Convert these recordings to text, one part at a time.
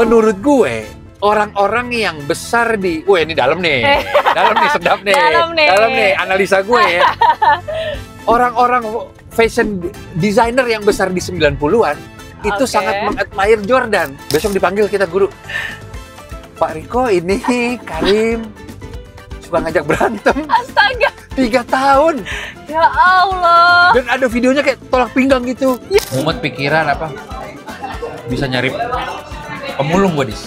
menurut gue orang-orang yang besar di, wah ini dalam nih, sedap nih, dalam nih analisa gue ya. Orang-orang fashion designer yang besar di 90-an itu sangat mengadmire Jordan. Besok dipanggil kita guru. Pak Riko ini Karim suka ngajak berantem. Astaga. 3 tahun. Ya Allah. Dan ada videonya kayak tolak pinggang gitu. Mumet pikiran apa? Bisa nyari pemulung gue, Dis.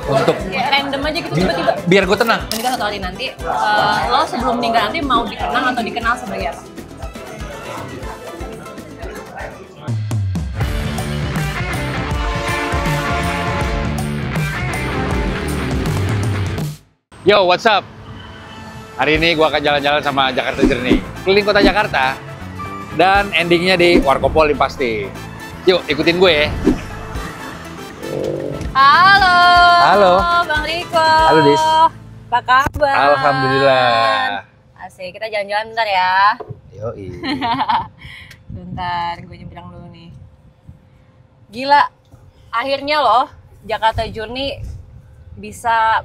Untuk kayak random aja gitu tiba-tiba. Biar gue tenang. Menikah satu hari nanti, lo sebelum meninggal nanti mau dikenang atau dikenal sebagai apa? Yo, what's up? Hari ini gue akan jalan-jalan sama Jakarta Journey. Keliling kota Jakarta. Dan endingnya di Warkopol pasti. Yuk, ikutin gue ya. Halo. Halo. Bang Riko. Halo, Dis. Apa kabar? Alhamdulillah. Asik, kita jalan-jalan bentar ya. Yoi. Bentar, gue bilang dulu nih. Gila, akhirnya loh Jakarta Journey bisa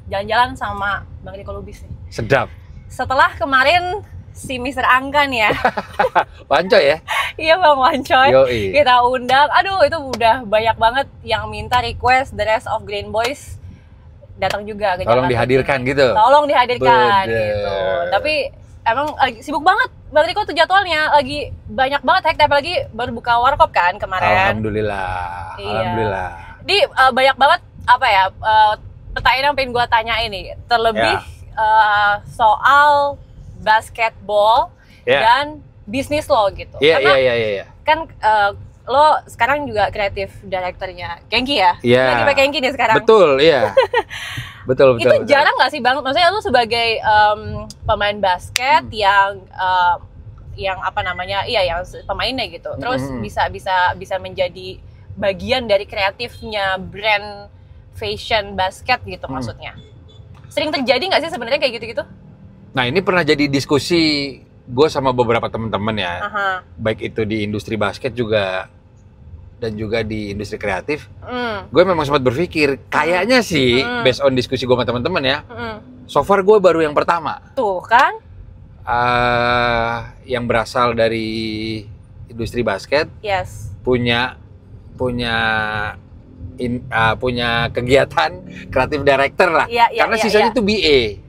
jalan-jalan sama Bang Riko Lubis nih. Sedap. Setelah kemarin si Mr. Angkan ya. Wancoy ya? Iya Bang Wancoy. Yoi. Kita undang. Aduh, itu udah banyak banget yang minta request The Rest of Green Boys datang juga ke Tolong Jakarta dihadirkan Journey. gitu. Tolong dihadirkan Bener. gitu. Tapi emang lagi sibuk banget Bang Riko tuh jadwalnya, lagi banyak banget hektar, apalagi baru buka warkop kan kemarin. Alhamdulillah. Iya. Alhamdulillah. Di banyak banget apa ya pertanyaan yang pengen gue tanya ini, terlebih soal basketball dan bisnis lo gitu. Iya. Kan lo sekarang juga kreatif direkturnya Genki ya? Iya. Lagi pakai Genki nih sekarang. Betul, iya. betul. Itu jarang nggak sih Bang? Maksudnya lo sebagai pemain basket yang apa namanya? Iya, yang pemainnya gitu. Terus bisa menjadi bagian dari kreatifnya brand fashion basket gitu maksudnya. Sering terjadi nggak sih sebenarnya kayak gitu-gitu? Nah, ini pernah jadi diskusi gue sama beberapa teman-teman ya. Baik itu di industri basket juga dan juga di industri kreatif. Gue memang sempat berpikir kayaknya sih based on diskusi gue sama teman-teman ya. So far gue baru yang pertama. Tuh kan? Yang berasal dari industri basket. Yes. Punya kegiatan kreatif director lah. Karena sisanya itu BA.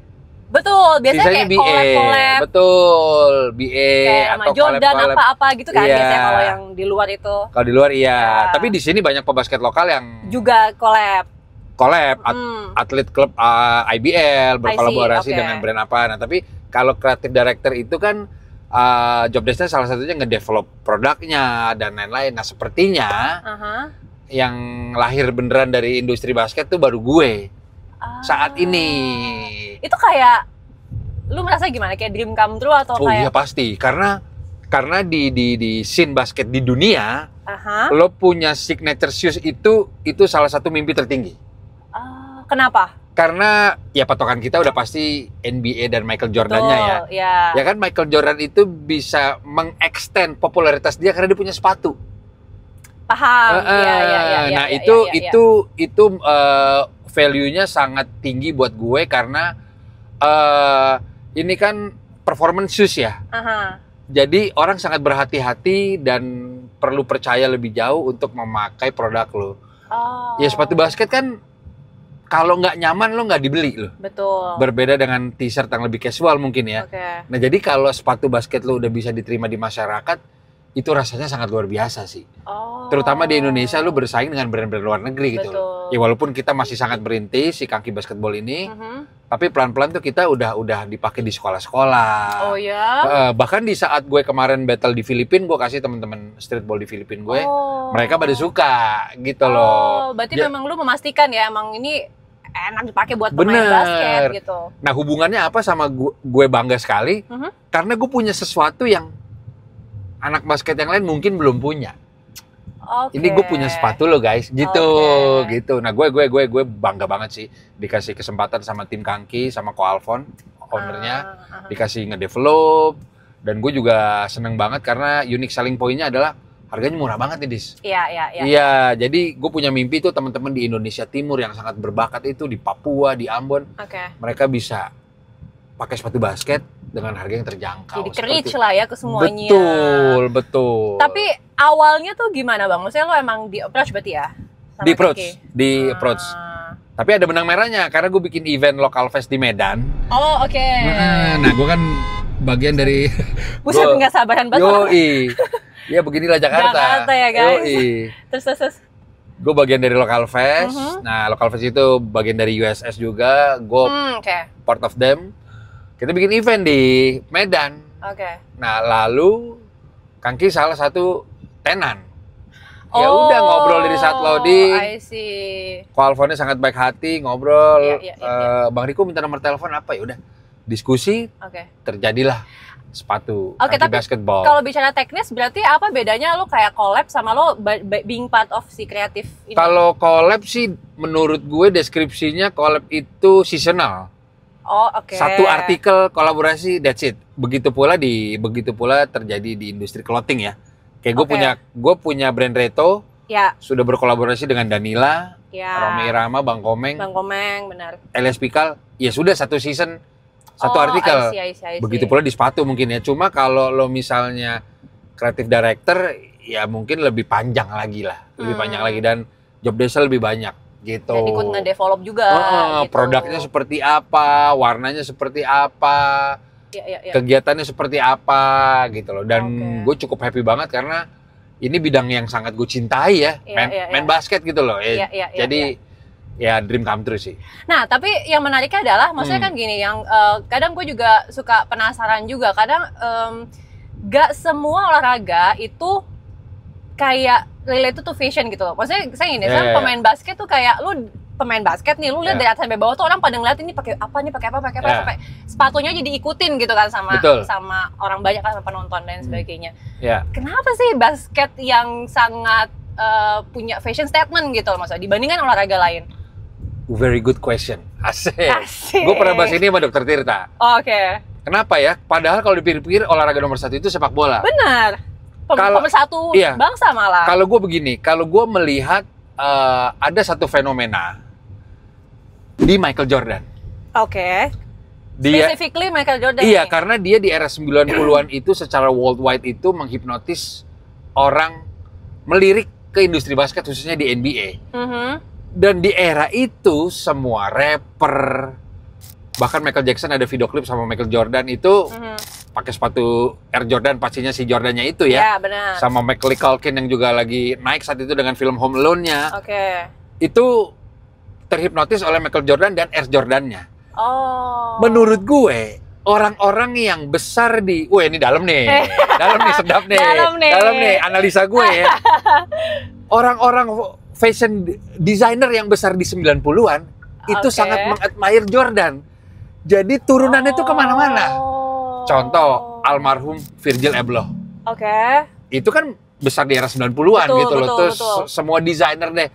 Betul, biasanya kayak collab-collab. Betul, BA kayak atau Jordan collab-collab. apa-apa gitu kan biasanya kalau yang di luar itu. Kalau di luar iya, tapi di sini banyak pebasket lokal yang juga collab. Atlet klub IBL berkolaborasi dengan brand apa. Nah, tapi kalau kreatif director itu kan job desk-nya salah satunya ngedevelop produknya dan lain-lain. Nah, sepertinya yang lahir beneran dari industri basket tuh baru gue saat ini. Itu kayak lu merasa gimana? Kayak dream come true atau kayak? Oh iya pasti, karena di scene basket di dunia, lo punya signature shoes itu salah satu mimpi tertinggi. Kenapa? Karena ya patokan kita udah pasti NBA dan Michael Jordan-nya ya. Ya kan Michael Jordan itu bisa mengextend popularitas dia karena dia punya sepatu. Paham. Nah, itu value-nya sangat tinggi buat gue karena ini kan performance shoes ya. Jadi orang sangat berhati-hati dan perlu percaya lebih jauh untuk memakai produk lo. Ya sepatu basket kan kalau nggak nyaman lo nggak dibeli lo. Betul. Berbeda dengan t-shirt yang lebih casual mungkin ya. Nah jadi kalau sepatu basket lo udah bisa diterima di masyarakat, itu rasanya sangat luar biasa sih. Terutama di Indonesia lo bersaing dengan brand-brand luar negeri gitu loh. Ya walaupun kita masih sangat merintis si kaki basketball ini, tapi pelan-pelan tuh kita udah dipakai di sekolah-sekolah. Oh ya. Bahkan di saat gue kemarin battle di Filipina, gue kasih teman-teman streetball di Filipina gue, mereka pada suka gitu loh. Berarti memang lu memastikan ya emang ini enak dipakai buat pemain basket gitu. Nah hubungannya apa sama gue bangga sekali, karena gue punya sesuatu yang anak basket yang lain mungkin belum punya. Ini gue punya sepatu lo guys, gitu. Nah gue bangga banget sih dikasih kesempatan sama tim Kangki, sama Ko Alfon, ownernya, dikasih ngedevelop. Dan gue juga seneng banget karena unique selling point-nya adalah harganya murah banget nih, Dis. Iya. Iya, jadi gue punya mimpi tuh teman-teman di Indonesia Timur yang sangat berbakat itu di Papua, di Ambon. Mereka bisa pakai sepatu basket dengan harga yang terjangkau. Jadi reach lah ya ke semuanya. Betul. Tapi awalnya tuh gimana Bang? Maksudnya lo emang di approach berarti ya? Di approach. Tapi ada benang merahnya karena gue bikin event local fest di Medan. Oh, oke. Nah, gue kan bagian dari Buset, nggak sabaran banget. Yoi. Ya beginilah Jakarta. Jakarta ya guys. Yoi. Terus. Gue bagian dari local fest. Nah, local fest itu bagian dari USS juga. Gue part of them. Kita bikin event di Medan. Nah, lalu Kangki salah satu tenan. Ya udah ngobrol dari saat loading. I see. Ko Alfonnya sangat baik hati, ngobrol. Bang Riko minta nomor telepon apa, ya udah. Diskusi. Terjadilah sepatu tapi basketball. Kalau bicara teknis berarti apa bedanya lo kayak collab sama lo being part of si kreatif ini? Kalau collab sih menurut gue deskripsinya collab itu seasonal. Satu artikel kolaborasi, that's it. Begitu pula terjadi di industri clothing ya. Kayak gue punya brand Reto. Sudah berkolaborasi dengan Danila, Romi Irama, Bang Komeng, benar. Elias Pikal. Ya sudah satu season, satu artikel. I see. Begitu pula di sepatu mungkin ya. Cuma kalau lo misalnya creative director, ya mungkin lebih panjang lagi lah. Lebih panjang lagi dan job desk lebih banyak gitu. Dan ikut nge-develop juga. Gitu. Produknya seperti apa, warnanya seperti apa, kegiatannya seperti apa gitu loh. Dan gue cukup happy banget karena ini bidang yang sangat gue cintai ya. Main basket gitu loh. Jadi ya dream come true sih. Nah, tapi yang menariknya adalah, maksudnya kan gini, yang kadang gue juga suka penasaran juga. Kadang gak semua olahraga itu kayak related to fashion gitu loh. Maksudnya saya gini, pemain basket tuh kayak lu pemain basket nih, lu lihat dari atas sampai bawah tuh orang pada ngeliat ini pakai apa sampai sepatunya aja diikutin gitu kan sama orang banyak kan, sama penonton dan sebagainya. Kenapa sih basket yang sangat punya fashion statement gitu loh, maksudnya dibandingkan olahraga lain? Very good question. Asik. Gue pernah bahas ini sama Dr. Tirta. Kenapa ya? Padahal kalau dipikir-pikir olahraga nomor 1 itu sepak bola. Benar. Nomor 1 bangsa malah. Kalau gue begini, kalau gue melihat ada satu fenomena di Michael Jordan. Specifically Michael Jordan. Iya, karena dia di era 90-an itu secara worldwide itu menghipnotis orang melirik ke industri basket khususnya di NBA. Dan di era itu semua rapper, bahkan Michael Jackson ada video klip sama Michael Jordan itu pakai sepatu Air Jordan, pastinya si Jordannya itu ya. Benar. Sama Macaulay Culkin yang juga lagi naik saat itu dengan film Home Alone-nya. Itu terhipnotis oleh Michael Jordan dan Air Jordan-nya. Menurut gue, orang-orang yang besar di... ini dalam nih. Dalam nih, sedap nih. Dalam nih, analisa gue ya. Orang-orang fashion designer yang besar di 90-an itu sangat mengadmire Jordan. Jadi turunannya itu kemana-mana. Contoh, almarhum Virgil Abloh. Itu kan besar di era 90-an gitu loh. Terus semua desainer deh,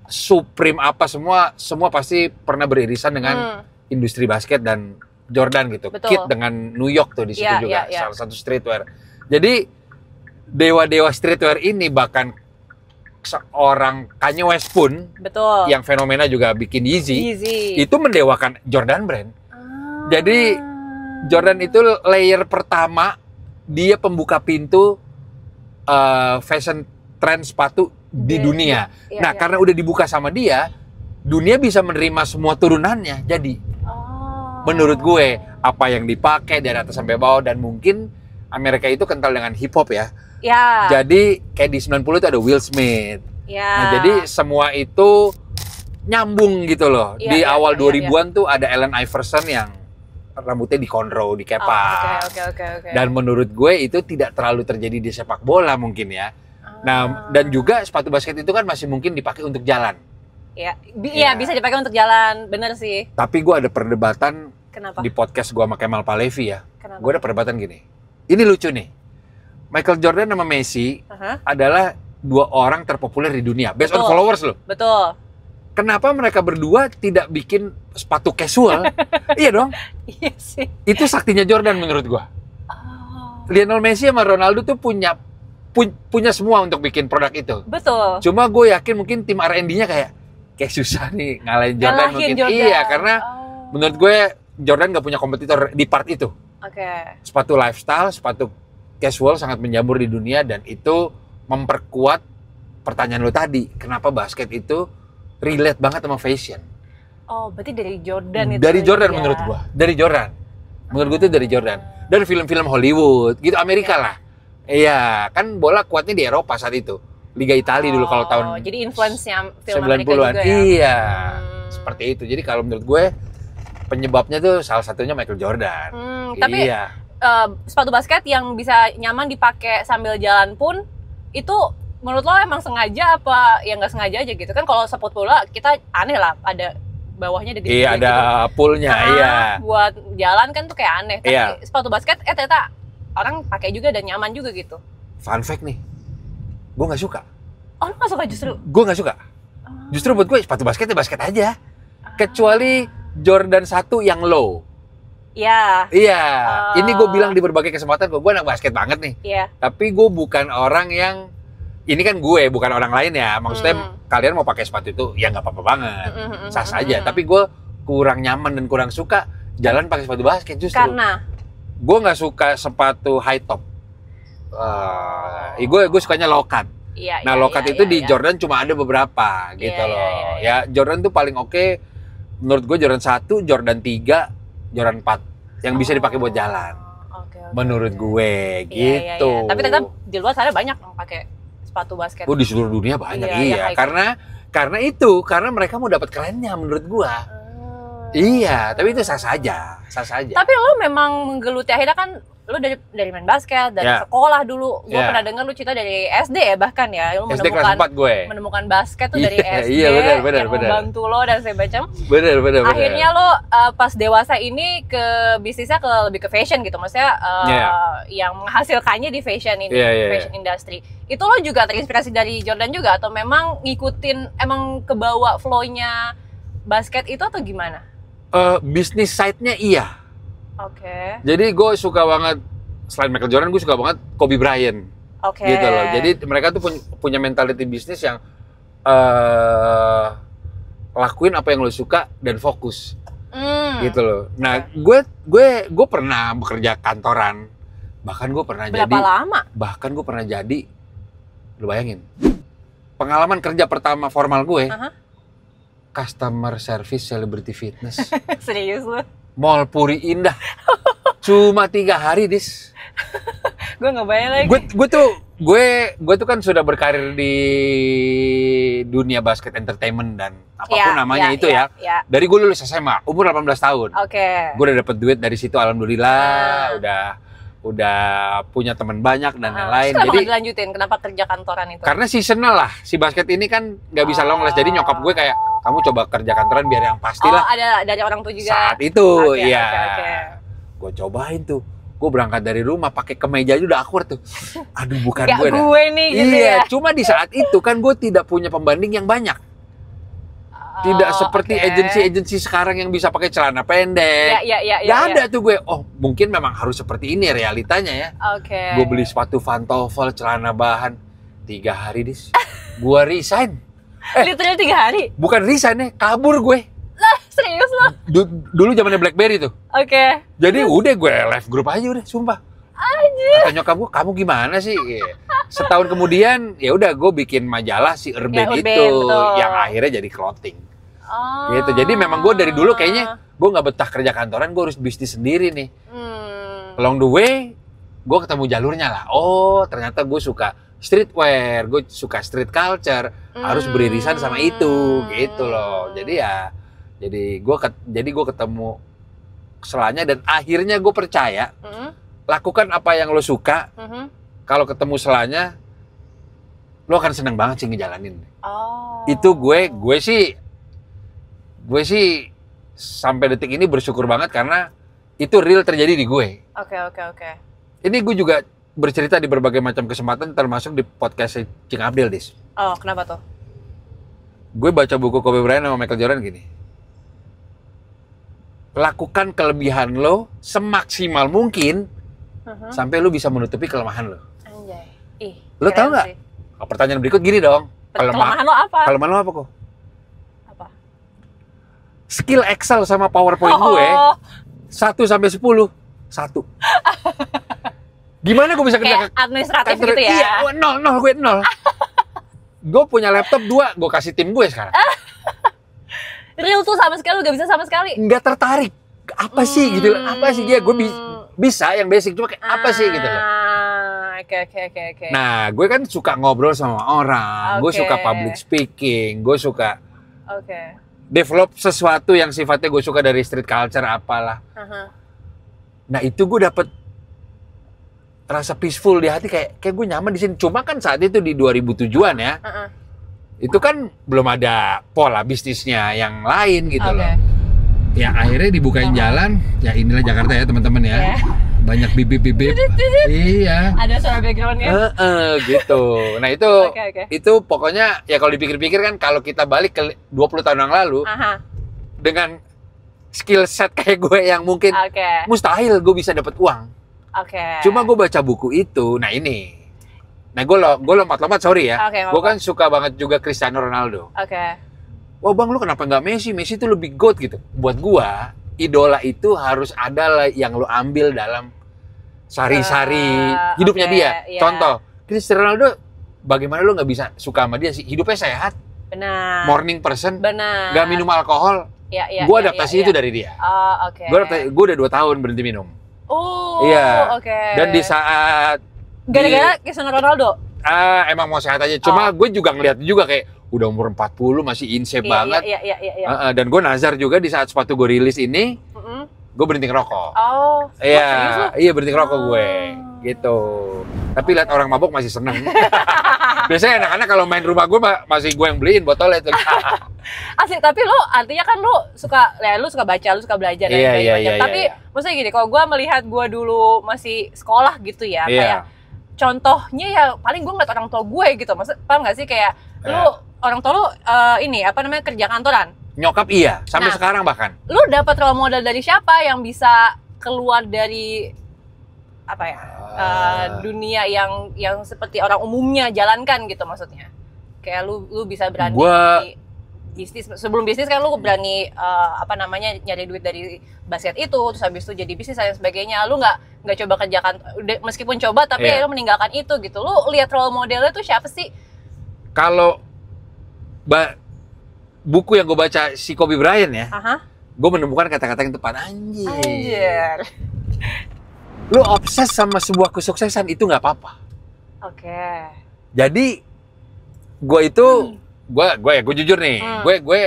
Supreme apa semua pasti pernah beririsan dengan industri basket dan Jordan gitu. Kid dengan New York tuh di situ juga salah satu streetwear. Jadi dewa-dewa streetwear ini, bahkan seorang Kanye West pun yang fenomena juga bikin Yeezy. Itu mendewakan Jordan brand. Jadi Jordan itu layer pertama, dia pembuka pintu fashion trend sepatu di dunia. Karena udah dibuka sama dia, dunia bisa menerima semua turunannya. Jadi menurut gue apa yang dipakai dari atas sampai bawah, dan mungkin Amerika itu kental dengan hip hop ya. Jadi kayak di 90 itu ada Will Smith. Nah, jadi semua itu nyambung gitu loh. Di awal 2000-an tuh ada Allen Iverson yang rambutnya di cornrow, di kepa. Dan menurut gue itu tidak terlalu terjadi di sepak bola mungkin ya. Nah, dan juga sepatu basket itu kan masih mungkin dipakai untuk jalan. Iya, bisa dipakai untuk jalan, bener sih. Tapi gue ada perdebatan di podcast gue sama Kemal Palevi ya. Gue ada perdebatan gini. Ini lucu nih. Michael Jordan sama Messi adalah dua orang terpopuler di dunia, based on followers loh. Kenapa mereka berdua tidak bikin sepatu casual? Iya dong. Iya sih. Itu saktinya Jordan menurut gue. Lionel Messi sama Ronaldo tuh punya punya semua untuk bikin produk itu. Betul. Cuma gue yakin mungkin tim R&D-nya kayak susah nih ngalahin Jordan mungkin. Jordan. Iya, karena menurut gue Jordan nggak punya kompetitor di part itu. Sepatu lifestyle, sepatu casual sangat menjamur di dunia, dan itu memperkuat pertanyaan lo tadi, kenapa basket itu relate banget sama fashion. Oh, berarti dari Jordan itu. Dari Jordan menurut gua. Dari Jordan. Menurut gua itu dari Jordan. Dan film-film Hollywood, gitu Amerika lah. Iya, kan bola kuatnya di Eropa saat itu. Liga Italia dulu kalau tahun. Jadi influence-nya film Amerika juga ya. Iya. Seperti itu. Jadi kalau menurut gue penyebabnya tuh salah satunya Michael Jordan. Tapi sepatu basket yang bisa nyaman dipakai sambil jalan pun itu menurut lo emang sengaja apa ya nggak sengaja aja gitu kan? Kalau sepatu bola kita aneh lah, ada bawahnya ada gitu. Iya, ada poolnya. Iya. Buat jalan kan tuh kayak aneh. Tapi sepatu basket ternyata orang pakai juga dan nyaman juga gitu. Fun fact nih, gue nggak suka. Oh, lo nggak suka justru? Gue nggak suka. Justru buat gue sepatu basket ya basket aja. Kecuali Jordan 1 yang low. Iya. Iya. Ini gue bilang di berbagai kesempatan, gue anak basket banget nih. Iya. Tapi gue bukan orang yang, ini kan gue, bukan orang lain ya. Maksudnya kalian mau pakai sepatu itu, ya nggak apa-apa banget. Sah saja. Tapi gue kurang nyaman dan kurang suka jalan pakai sepatu basket justru. Karena? Gue nggak suka sepatu high top. Gue sukanya low cut. Iya, nah, low cut itu di Jordan cuma ada beberapa gitu loh. Ya, Jordan tuh paling oke menurut gue Jordan 1, Jordan 3, Jordan 4 yang bisa dipakai buat jalan. Menurut gue gitu. Iya. Tapi ternyata di luar sana banyak yang pakai sepatu basket. Di seluruh dunia banyak. Iya. Karena mereka mau dapat kerennya menurut gue. Iya, tapi itu sah saja. Tapi lo memang menggeluti, akhirnya kan lo dari main basket, dari sekolah dulu. Gue pernah dengar lo cerita dari SD ya bahkan ya. Lo SD kelas 4 gue. Menemukan basket tuh dari SD. Iya, benar. Yang membantu lo dan segala macam. Benar. Akhirnya lo pas dewasa ini ke bisnisnya lebih ke fashion gitu. Maksudnya yang menghasilkannya di fashion ini, fashion industry. Itu lo juga terinspirasi dari Jordan juga atau memang ngikutin emang kebawa flow-nya basket itu atau gimana? Bisnis side-nya iya. Oke. Jadi gue suka banget, selain Michael Jordan, gue suka banget Kobe Bryant. Gitu loh. Jadi mereka tuh punya mentality bisnis yang lakuin apa yang lo suka dan fokus. Gitu loh. Nah, gue pernah bekerja kantoran. Bahkan gue pernah Berapa lama? Bahkan gue pernah jadi, lo bayangin, pengalaman kerja pertama formal gue, customer service celebrity fitness. Serius lo? Mall Puri Indah. Cuma 3 hari, Dis. Gue nggak bayar lagi. Gue tuh kan sudah berkarir di dunia basket entertainment dan apapun namanya itu ya. Dari gue lulus SMA, umur 18 tahun. Gue udah dapet duit dari situ, alhamdulillah. Udah punya teman banyak dan lain-lain. Kenapa nggak dilanjutin? Kenapa kerja kantoran itu? Karena seasonal lah. Si basket ini kan nggak bisa long last. Jadi nyokap gue kayak, kamu coba kerja kantoran biar yang pasti lah. Ada dari orang tua juga. Saat itu, iya. Gue cobain tuh. Gue berangkat dari rumah pakai kemeja aja udah awkward tuh. Aduh, bukan gue dah. Gue nih gitu ya. Cuma di saat itu kan gue tidak punya pembanding yang banyak. Tidak seperti agensi-agensi sekarang yang bisa pakai celana pendek. Gak ada tuh gue. Oh, mungkin memang harus seperti ini realitanya ya. Gue beli sepatu pantofel, celana bahan. 3 hari, Dis. Gue resign. Literally 3 hari? Bukan resign ya, kabur gue. Lah, serius lo? Dulu zamannya BlackBerry tuh. Jadi udah gue left grup aja udah, sumpah. Kata nyokap gue, kamu gimana sih? Setahun kemudian ya udah gue bikin majalah si Urban itu, betul. Yang akhirnya jadi clothing. Gitu. Jadi memang gue dari dulu kayaknya gue nggak betah kerja kantoran, gue harus bisnis sendiri nih. Along the way, gue ketemu jalurnya lah. Oh, ternyata gue suka streetwear, gue suka street culture, harus beririsan sama itu, gitu loh. Jadi gue ketemu selanya dan akhirnya gue percaya. Lakukan apa yang lo suka. Kalau ketemu selanya, lo akan seneng banget sih ngejalanin. Itu gue sih sampai detik ini bersyukur banget karena itu real terjadi di gue. Oke. Ini gue juga bercerita di berbagai macam kesempatan, termasuk di podcast Cing Abdel, Dis. Oh, kenapa tuh? Gue baca buku Kobe Bryant sama Michael Jordan gini. Lakukan kelebihan lo semaksimal mungkin sampai lo bisa menutupi kelemahan lo. Ih, Lo tahu nggak? Pertanyaan berikut gini dong. Kelemahan lo apa? Kelemahan lo apa kok? Apa? Skill Excel sama PowerPoint gue 1 sampai 10 1. Gimana gue bisa kerja administratif gitu ya? Iya, nol gue nol. Gue punya laptop 2, gue kasih tim gue sekarang. Real tuh sama sekali, gak bisa sama sekali. Nggak tertarik. Apa sih gitu? Apa sih dia? Gue bisa yang basic, cuma kayak apa sih gitu loh. Oke. Nah, gue kan suka ngobrol sama orang, gue suka public speaking, gue suka develop sesuatu yang sifatnya gue suka dari street culture apalah. Nah, itu gue dapet rasa peaceful di hati, kayak gue nyaman di sini. Cuma kan saat itu di 2007-an ya, itu kan belum ada pola bisnisnya yang lain gitu loh. Ya akhirnya dibukain jalan, ya inilah Jakarta ya teman-teman ya. Banyak bibip-bibip. Iya. Ada suara backgroundnya. Gitu. Nah itu pokoknya ya kalau dipikir-pikir kan, kalau kita balik ke 20 tahun yang lalu, dengan skill set kayak gue yang mungkin mustahil gue bisa dapat uang. Cuma gue baca buku itu, nah ini. Nah gue lompat-lompat, sorry ya. Gue kan suka banget juga Cristiano Ronaldo. Wah bang, lu kenapa nggak Messi? Messi itu lebih GOAT gitu. Buat gue, idola itu harus ada yang lu ambil dalam sari-sari hidupnya dia. Contoh, Cristiano Ronaldo, bagaimana lu nggak bisa suka sama dia sih? Hidupnya sehat. Benar. Morning person. Benar. Nggak minum alkohol. Gue adaptasi itu dari dia. Gue udah 2 tahun berhenti minum. Iya. Dan di saat gara-gara Cristiano Ronaldo? Emang mau sehat aja. Cuma gue juga ngeliat juga kayak udah umur 40 masih in shape banget. Dan gue nazar juga di saat sepatu gue rilis ini, gue berhenti ngerokok. Iya berhenti ngerokok gue, gitu. Tapi lihat orang mabuk masih seneng. Biasanya anak-anak kalau main rumah gue masih gue yang beliin botolnya itu. Asli, tapi lo artinya kan lo suka, ya lu suka baca, lu suka belajar. Tapi maksudnya gini, kalau gue melihat gue dulu masih sekolah gitu ya, kayak contohnya ya paling gue ngeliat orang tua gue gitu. Maksud, paham gak sih kayak lu orang tua lu ini apa namanya, kerja kantoran? Nyokap iya, sampai sekarang bahkan. Lu dapat role model dari siapa yang bisa keluar dari apa ya, dunia yang seperti orang umumnya jalankan gitu maksudnya? Kayak lu bisa berani bisnis, sebelum bisnis kan lu berani apa namanya, nyari duit dari basket itu, terus habis itu jadi bisnis dan sebagainya. Lu nggak coba kerjakan, meskipun coba tapi lu meninggalkan itu gitu. Lu lihat role modelnya tuh siapa sih? Kalau buku yang gue baca si Kobe Bryant ya, gue menemukan kata-kata yang tepat. Anjir. Lu obses sama sebuah kesuksesan itu nggak apa-apa. Jadi gue itu gue jujur nih, gue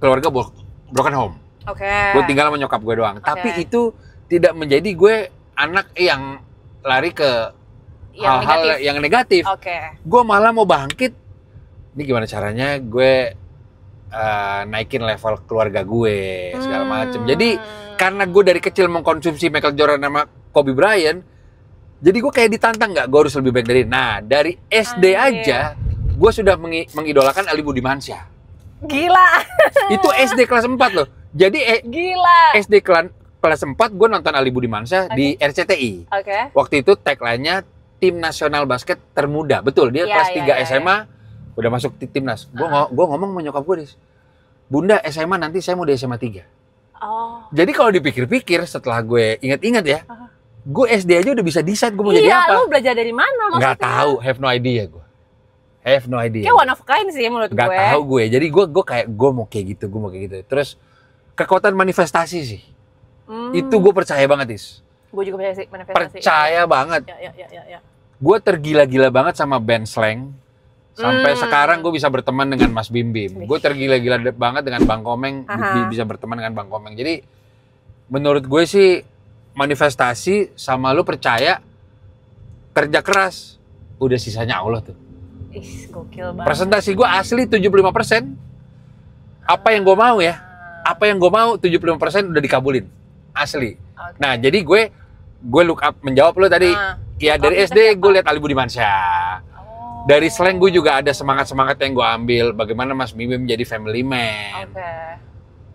keluarga broken home. Gue tinggal sama nyokap gue doang. Tapi itu tidak menjadi gue anak yang lari ke hal-hal yang negatif. Gue malah mau bangkit. Ini gimana caranya gue naikin level keluarga gue segala macem. Jadi karena gue dari kecil mengkonsumsi Michael Jordan sama Kobe Bryant, jadi gue kayak ditantang, nggak, gue harus lebih baik dari. Nah dari SD aja gue sudah mengidolakan Ali Budimansyah. Gila. Itu SD kelas 4 loh. Jadi gila. SD kelas 4 gue nonton Ali Budimansyah di RCTI. Waktu itu tagline-nya Tim Nasional Basket Termuda. Betul, dia kelas 3 SMA udah masuk timnas. Gue ngomong sama nyokap gue, Bunda SMA nanti saya mau di SMA 3. Jadi kalau dipikir-pikir setelah gue ingat-ingat ya, gue SD aja udah bisa decide gue mau jadi apa. Iya, lu belajar dari mana maksudnya? Nggak tahu, have no idea gue. Have no idea. Kayak one of a kind sih menurut gue. Nggak tahu gue. Jadi gue kayak gue mau kayak gitu. Terus kekuatan manifestasi sih. Itu gue percaya banget, Is. Gue juga percaya sih manifestasi. Percaya banget. Ya. Gue tergila-gila banget sama band Slang. Sampai sekarang gue bisa berteman dengan Mas Bim Bim. Gue tergila-gila banget dengan Bang Komeng, bisa berteman dengan Bang Komeng. Jadi menurut gue sih manifestasi sama lu percaya, kerja keras, udah sisanya Allah tuh. Gokil banget. Presentasi gue asli 75%. Apa yang gue mau ya? Apa yang gue mau 75% udah dikabulin. Asli. Nah, jadi gue look up menjawab lo tadi. Ya dari SD gue lihat Ali Budimansyah. Dari Slang gue juga ada semangat-semangat yang gue ambil. Bagaimana Mas Bim menjadi family man.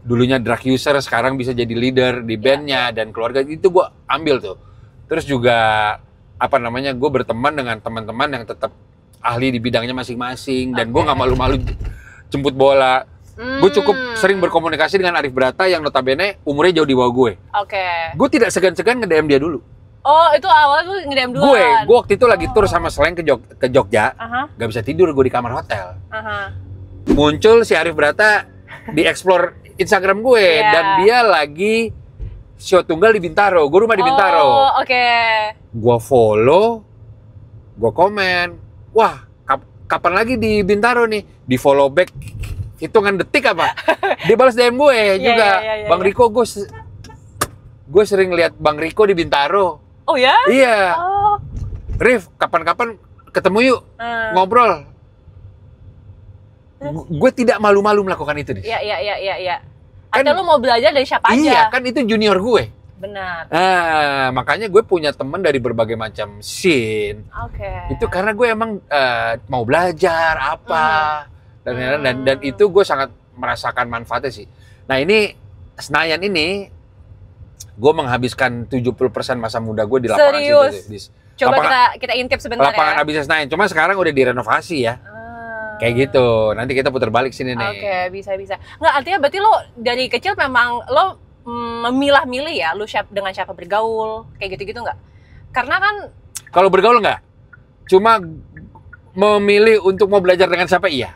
Dulunya drug user, sekarang bisa jadi leader di bandnya dan keluarga. Itu gue ambil tuh. Terus juga gue berteman dengan teman-teman yang tetap ahli di bidangnya masing-masing, dan gue nggak malu-malu jemput bola. Gue cukup sering berkomunikasi dengan Arif Brata yang notabene umurnya jauh di bawah gue. Gue tidak segan-segan nge-DM dia dulu. Oh, itu awal tuh nge-DM duluan. Gue waktu itu lagi tur sama Sleng ke Jogja, gak bisa tidur gue di kamar hotel. Muncul si Arif Brata di explore Instagram gue, dan dia lagi show tunggal di Bintaro. Gue rumah di Bintaro. Oh, oke. Gue follow, gue komen, wah kapan lagi di Bintaro nih? Di follow back hitungan detik apa? Dia balas DM gue juga. Bang Riko, gue sering lihat Bang Riko di Bintaro. Oh ya? Iya. Rif, kapan-kapan ketemu yuk, ngobrol. Gue tidak malu-malu melakukan itu, Dis. Iya. Atau lu mau belajar dari siapa aja? Iya, kan itu junior gue. Benar. Nah, makanya gue punya teman dari berbagai macam scene. Itu karena gue emang mau belajar apa. Dan itu gue sangat merasakan manfaatnya sih. Nah, ini Senayan ini gue menghabiskan 70% masa muda gue di lapangan situ. Coba kita intip sebentar lapangan habisnya Senayan. Cuma sekarang udah direnovasi ya. Kayak gitu. Nanti kita putar balik sini nih. Oke, bisa. Nggak, artinya berarti lo dari kecil memang lo memilah-milih ya, lo dengan siapa bergaul, kayak gitu-gitu nggak? Karena kan kalau bergaul nggak. Cuma memilih untuk mau belajar dengan siapa, iya.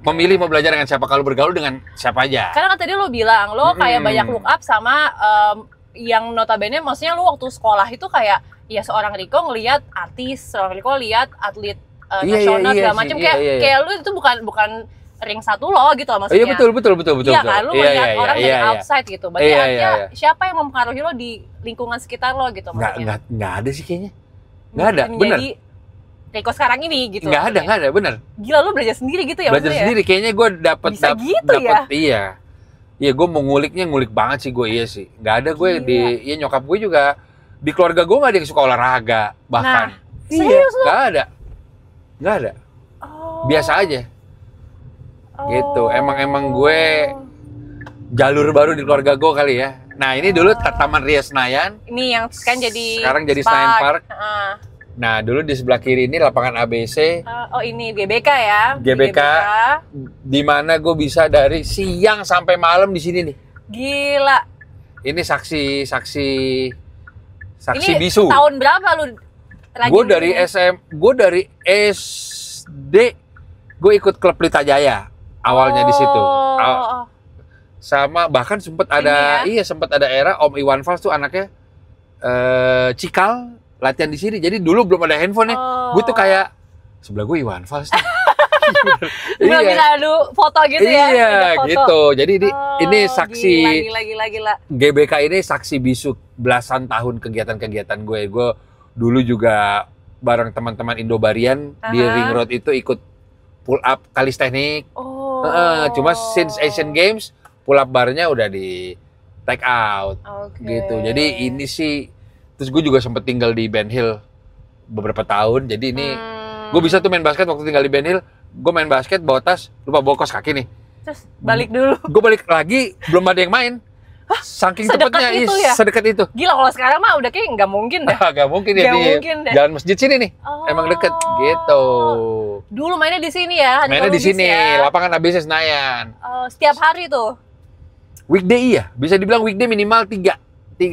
Memilih mau belajar dengan siapa, kalau bergaul dengan siapa aja. Karena kan tadi lo bilang lo kayak banyak look up sama yang notabene, maksudnya lo waktu sekolah itu kayak ya seorang Riko ngelihat artis, seorang Riko lihat atlet nasional segala macam, kayak lo itu bukan ring satu lo gitu loh maksudnya. Iya betul. Iya kan, lo melihat orang dari outside gitu. Berarti artinya siapa yang mempengaruhi lo di lingkungan sekitar lo gitu maksudnya? Nggak ada sih kayaknya. Nggak ada, bener. Riko sekarang ini gitu. Nggak ada, bener. Gila, lu belajar sendiri gitu ya? Belajar sendiri, kayaknya gue dapet gitu ya? Iya, gue mau ngulik banget sih gue, iya sih. Nggak ada gue nyokap gue juga, di keluarga gue nggak ada yang suka olahraga, bahkan. Nah, serius lo? Nggak ada. Biasa aja. Gitu, emang gue jalur baru di keluarga gue kali ya. Nah, ini dulu Taman Ria Senayan. Ini yang sekarang jadi Senayan Park. Nah, dulu di sebelah kiri ini lapangan ABC. Ini GBK ya? GBK. Di mana gue bisa dari siang sampai malam di sini nih. Gila. Ini saksi ini bisu. Tahun berapa lu? Gue dari SD. Gue ikut klub Pelita Jaya awalnya di situ. Sama bahkan sempat ada era Om Iwan Fals tuh anaknya Cikal latihan di sini. Jadi dulu belum ada handphone nya. Gue tuh kayak sebelah gue Iwan Fals. Belum bisa lu foto gitu ya. Iya, gitu. Jadi ini saksi gila. GBK ini saksi bisu belasan tahun kegiatan-kegiatan gue. Gue dulu juga bareng teman-teman Indobarian di Ring Road itu ikut pull up kalisteknik. Cuma since Asian Games pull up barnya udah di take out. Gitu. Jadi ini sih. Terus gue juga sempet tinggal di Ben Hill beberapa tahun. Jadi ini gue bisa tuh main basket waktu tinggal di Ben Hill. Gue main basket bawa tas, lupa bawa kaos kaki nih. Terus balik dulu. Gue balik lagi, belum ada yang main. Saking cepetnya, sedekat itu. Gila, kalau sekarang mah udah kayak nggak mungkin dah. Nggak mungkin ya di jalan masjid sini nih. Emang deket gitu. Dulu mainnya di sini ya? Mainnya di sini, lapangan ABC Senayan. Setiap hari tuh? Weekday iya, bisa dibilang weekday minimal 3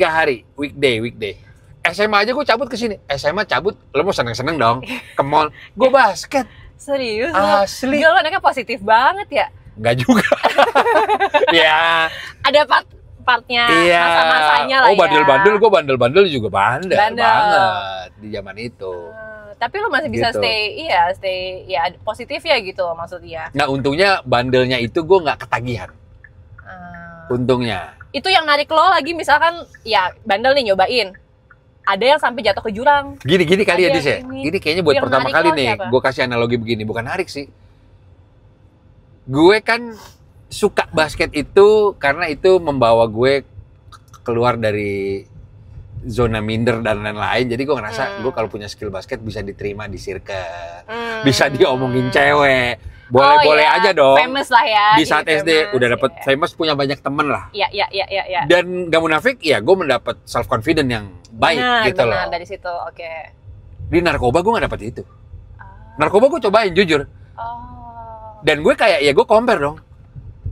hari. Weekday. SMA aja gue cabut ke sini. SMA cabut, lo mau seneng-seneng dong ke mall. Gue basket. Serius? Asli. Gila, anaknya positif banget ya? Enggak juga. Ya. Ada partnya, masa-masanya lah ya. Bandel-bandel, gue bandel-bandel juga bandel banget di zaman itu. Tapi lo masih bisa stay positif ya gitu maksudnya. Nah, untungnya bandelnya itu gue nggak ketagihan. Untungnya. Itu yang narik lo lagi misalkan ya bandel nih nyobain. Ada yang sampai jatuh ke jurang. Gini kali ya, Dis ya. Ini kayaknya buat pertama kali nih. Gue kasih analogi begini. Bukan narik sih. Gue kan suka basket itu karena itu membawa gue keluar dari zona minder dan lain-lain. Jadi gue ngerasa gue kalau punya skill basket bisa diterima di circle. Bisa diomongin cewek. Boleh aja dong. Famous lah ya. Di saat SD udah dapet famous, punya banyak temen lah. Iya. Dan gak munafik, ya gue mendapat self confidence yang baik gitu loh. Benar dari situ, oke. Di narkoba gue nggak dapet itu. Narkoba gue cobain jujur. Dan gue kayak ya gue compare dong.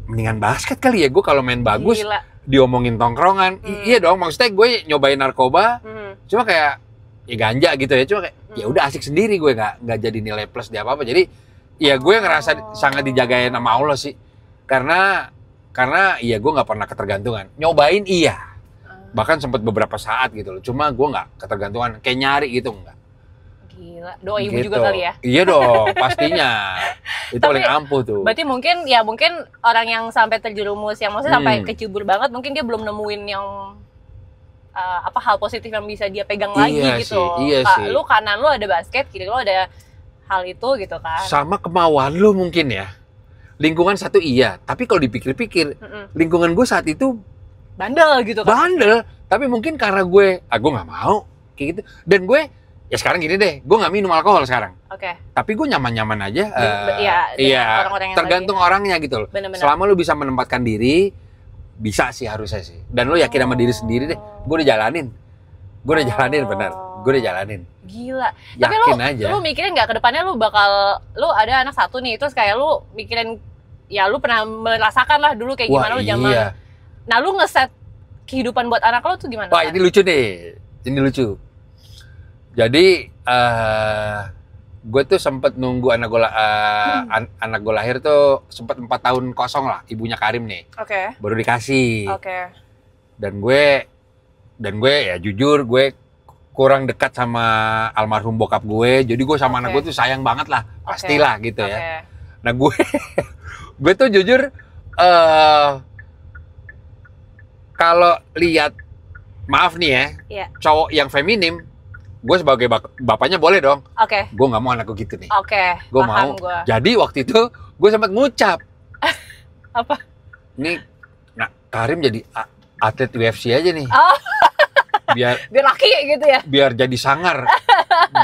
Mendingan basket kali ya gue kalau main bagus. Gila. Diomongin tongkrongan. Iya dong, maksudnya gue nyobain narkoba. Cuma kayak ya ganja gitu ya. Cuma kayak ya udah asik sendiri, gue nggak jadi nilai plus di apa-apa. Jadi ya gue ngerasa sangat dijagain sama Allah sih. Karena ya gue nggak pernah ketergantungan. Nyobain iya. Bahkan sempat beberapa saat gitu loh. Cuma gue nggak ketergantungan. Kayak nyari gitu enggak. Gila, doa ibu gitu. juga kali ya? Iya dong, pastinya. Itu paling ampuh tuh. Berarti mungkin orang yang sampai terjerumus, yang maksudnya sampai kecubur banget, mungkin dia belum nemuin yang hal positif yang bisa dia pegang lagi gitu. Iya sih. Lu kanan lu ada basket, kiri lu ada hal itu gitu kan. Sama kemauan lu mungkin ya. Lingkungan satu iya, tapi kalau dipikir-pikir, lingkungan gue saat itu bandel gitu kan. Bandel, tapi mungkin karena gue nggak mau kayak gitu. Dan gue ya sekarang gini deh, gue nggak minum alkohol sekarang. Oke. Tapi gue nyaman-nyaman aja. Iya. Orang-orang yang tergantung orangnya gitu loh. Bener-bener. Selama lu bisa menempatkan diri, bisa sih harusnya sih. Dan lu yakin sama diri sendiri deh. Gue udah jalanin. Benar. Gue udah jalanin. Gila. Yakin Tapi aja. lu mikirin nggak ke depannya lu ada anak satu nih, terus kayak lu mikirin ya lu pernah merasakan lah dulu kayak gimana lu zaman. Iya. Nah, lu ngeset kehidupan buat anak lu tuh gimana? Wah, ini lucu nih. Ini lucu. Jadi gue tuh sempet nunggu anak gue lahir tuh sempet 4 tahun kosong lah, ibunya Karim nih. Oke. Baru dikasih. Oke. Dan gue ya jujur gue kurang dekat sama almarhum bokap gue. Jadi gue sama anak gue tuh sayang banget lah, pastilah gitu ya. Nah gue tuh jujur kalau lihat, maaf nih ya, cowok yang feminim, gue sebagai bapaknya boleh dong. Oke. Gue nggak mau anak gue gitu nih. Oke. Gue mau. Jadi waktu itu gue sempat ngucap. Apa? Nih, Karim jadi atlet UFC aja nih. Oh. Biar laki gitu ya. Biar jadi sangar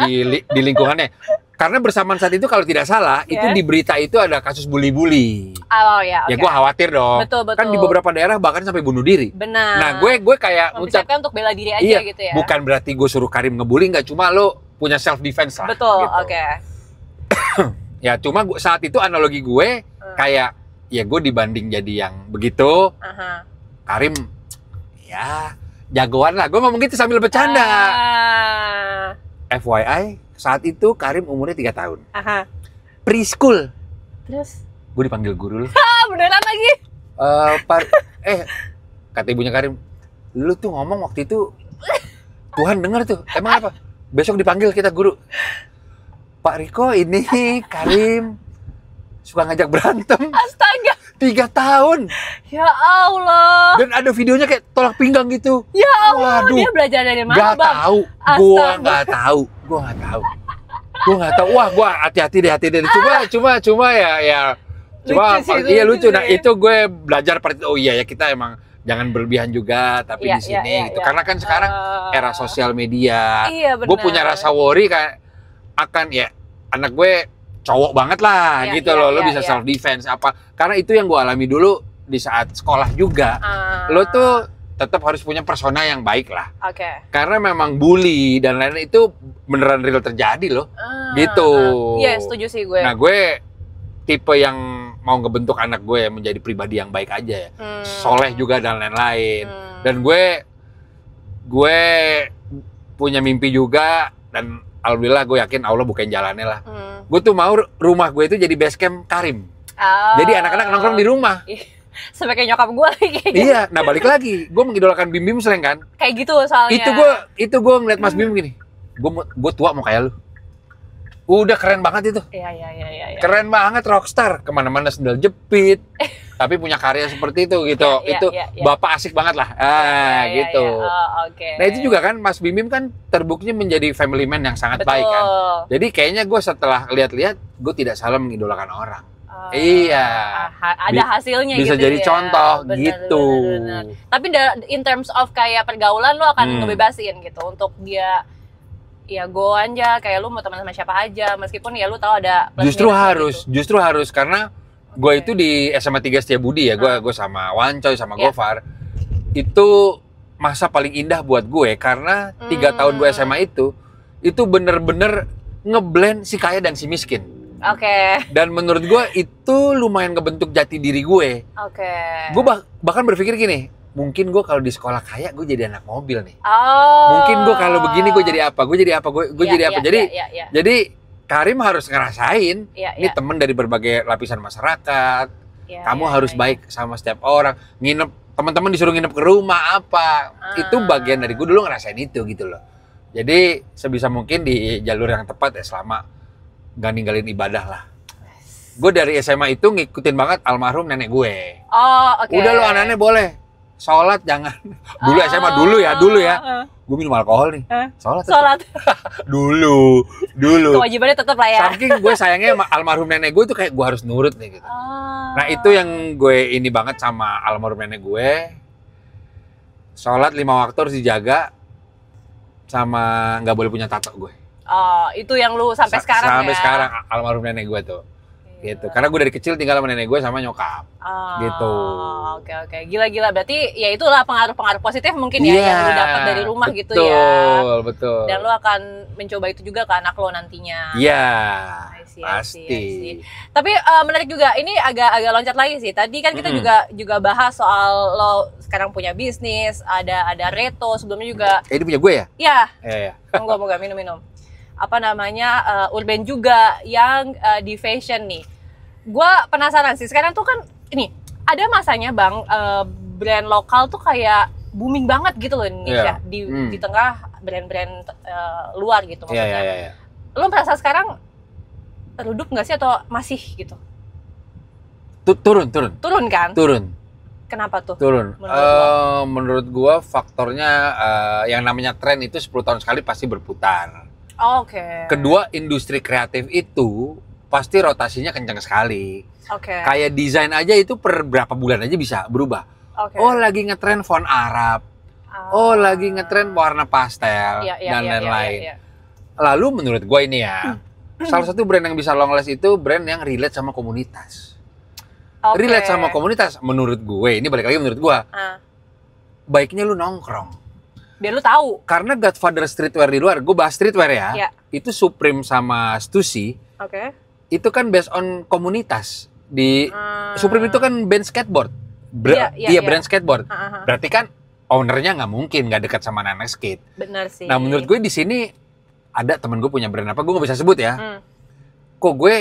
di lingkungannya. Karena bersamaan saat itu kalau tidak salah, itu di berita itu ada kasus bully-bully. Oh ya. Ya gue khawatir dong. Betul. Kan di beberapa daerah bahkan sampai bunuh diri. Benar. Nah gue kayak ngucap untuk bela diri aja gitu ya. Bukan berarti gue suruh Karim ngebully, nggak, cuma lo punya self defense lah. Betul. Gitu. Oke. Ya cuma saat itu analogi gue kayak ya gue dibanding jadi yang begitu, Karim ya jagoan lah. Gue ngomong gitu sambil bercanda. FYI, saat itu Karim umurnya 3 tahun. Preschool. Terus? Gue dipanggil guru lu. Beneran lagi? Kata ibunya Karim, lu tuh ngomong waktu itu Tuhan denger tuh. Emang apa? Besok dipanggil kita guru. Pak Riko, ini Karim suka ngajak berantem. Astaga. 3 tahun. Ya Allah. Dan ada videonya kayak tolak pinggang gitu. Ya Allah. Waduh. Dia belajar dari mana, Bang? Gak tahu. Gua nggak tahu. Wah, gua hati-hati deh. Cuma ya. Iya lucu. Nah, itu gue belajar oh iya ya, kita emang jangan berlebihan juga, tapi di sini gitu. Karena kan sekarang era sosial media. Iya, benar. Gue punya rasa worry kayak akan ya anak gue cowok banget lah gitu loh. Lo bisa self defense apa. Karena itu yang gue alami dulu di saat sekolah juga. Lo tuh tetap harus punya persona yang baik lah. Karena memang bully dan lain-lain itu beneran real terjadi loh. Gitu. Iya, setuju sih gue. Nah, gue tipe yang mau ngebentuk anak gue menjadi pribadi yang baik aja ya. Soleh juga dan lain-lain. Dan gue punya mimpi juga, dan alhamdulillah gue yakin Allah bukain jalannya lah. Gue tuh mau rumah gue itu jadi base camp Karim. Jadi anak-anak nongkrong di rumah. Sampai kayak nyokap gue kayak gitu. Iya, nah balik lagi, gue mengidolakan Bim Bim sering kan. Kayak gitu soalnya. Itu gue ngeliat Mas Bim gini. Gue tua mau kayak lu. Udah keren banget itu. Iya. Keren banget, rockstar. Kemana-mana sendal jepit. Tapi punya karya seperti itu gitu. Itu bapak asik banget lah. Gitu. Nah itu juga kan Mas Bim Bim kan terbukti menjadi family man yang sangat baik kan. Jadi kayaknya gue setelah lihat-lihat, gue tidak salah mengidolakan orang. Iya. Ada hasilnya bisa gitu jadi contoh gitu. Bener. Tapi in terms of kayak pergaulan lo akan ngebebasin gitu untuk dia. Ya go aja, kayak lu mau teman sama siapa aja, meskipun ya lu tahu ada justru harus karena gue itu di SMA 3 Setiabudi ya, gue sama Wancoy sama Gofar itu masa paling indah buat gue karena 3 tahun gue SMA itu bener-bener ngeblend si kaya dan si miskin. Oke. Dan menurut gue itu lumayan ngebentuk jati diri gue. Oke. Gue bahkan berpikir gini, mungkin gue kalau di sekolah kaya gue jadi anak mobil nih. Oh. Mungkin gue kalau begini gue jadi apa? Gue jadi apa? Gue jadi apa? Jadi Karim harus ngerasain, ini temen dari berbagai lapisan masyarakat. Kamu harus baik sama setiap orang. Nginep, teman-teman disuruh nginep ke rumah apa? Itu bagian dari gue dulu ngerasain itu gitu loh. Jadi sebisa mungkin di jalur yang tepat ya selama gak ninggalin ibadah lah. Gue dari SMA itu ngikutin banget almarhum nenek gue. Oh, oke. Udah lo anaknya boleh sholat jangan. Dulu SMA dulu ya. Gue minum alkohol nih. Sholat. dulu. Kewajibannya tetap lah ya. Saking gue sayangnya sama almarhum nenek gue itu kayak gue harus nurut nih gitu. Nah itu yang gue ini banget sama almarhum nenek gue. Sholat 5 waktu harus dijaga. Sama nggak boleh punya tato gue. Oh, itu yang lu sampai sekarang sampai sekarang almarhum nenek gue tuh. Gitu. Karena gue dari kecil tinggal sama nenek gue sama nyokap. Gitu. Oke. Gila. Berarti ya itulah pengaruh-pengaruh positif mungkin ya yang lu dapat dari rumah gitu ya. Betul. Dan lu akan mencoba itu juga ke anak lo nantinya. Iya. I see. Tapi menarik juga. Ini agak loncat lagi sih. Tadi kan kita juga bahas soal lo sekarang punya bisnis, ada Reto, sebelumnya juga. Ini punya gue ya? Iya. Iya. Moga minum. Apa namanya, Urban juga yang di fashion nih. Gua penasaran sih, sekarang tuh kan ini ada masanya Bang, brand lokal tuh kayak booming banget gitu loh Indonesia. Di tengah brand-brand luar gitu maksudnya. Iya. Lo merasa sekarang redup nggak sih atau masih gitu? Turun kan? Turun. Kenapa tuh? Turun. Menurut gua faktornya yang namanya tren itu 10 tahun sekali pasti berputar. Oke. Kedua, industri kreatif itu pasti rotasinya kencang sekali. Oke. Kayak desain aja itu per berapa bulan aja bisa berubah. Oh lagi ngetren font Arab. Oh lagi ngetren warna pastel dan lain-lain. Lalu menurut gua ini ya, salah satu brand yang bisa long last itu brand yang relate sama komunitas. Relate sama komunitas menurut gue, ini balik lagi menurut gue. Baiknya lu nongkrong. Biar lu tahu. Karena Godfather streetwear di luar, gue bahas streetwear ya. Itu Supreme sama Stussy. Itu kan based on komunitas. Supreme itu kan band skateboard. Brand skateboard. Berarti kan ownernya nggak mungkin nggak dekat sama anak skate. Benar sih. Nah menurut gue di sini ada temen gue punya brand apa, gue nggak bisa sebut ya. Kok gue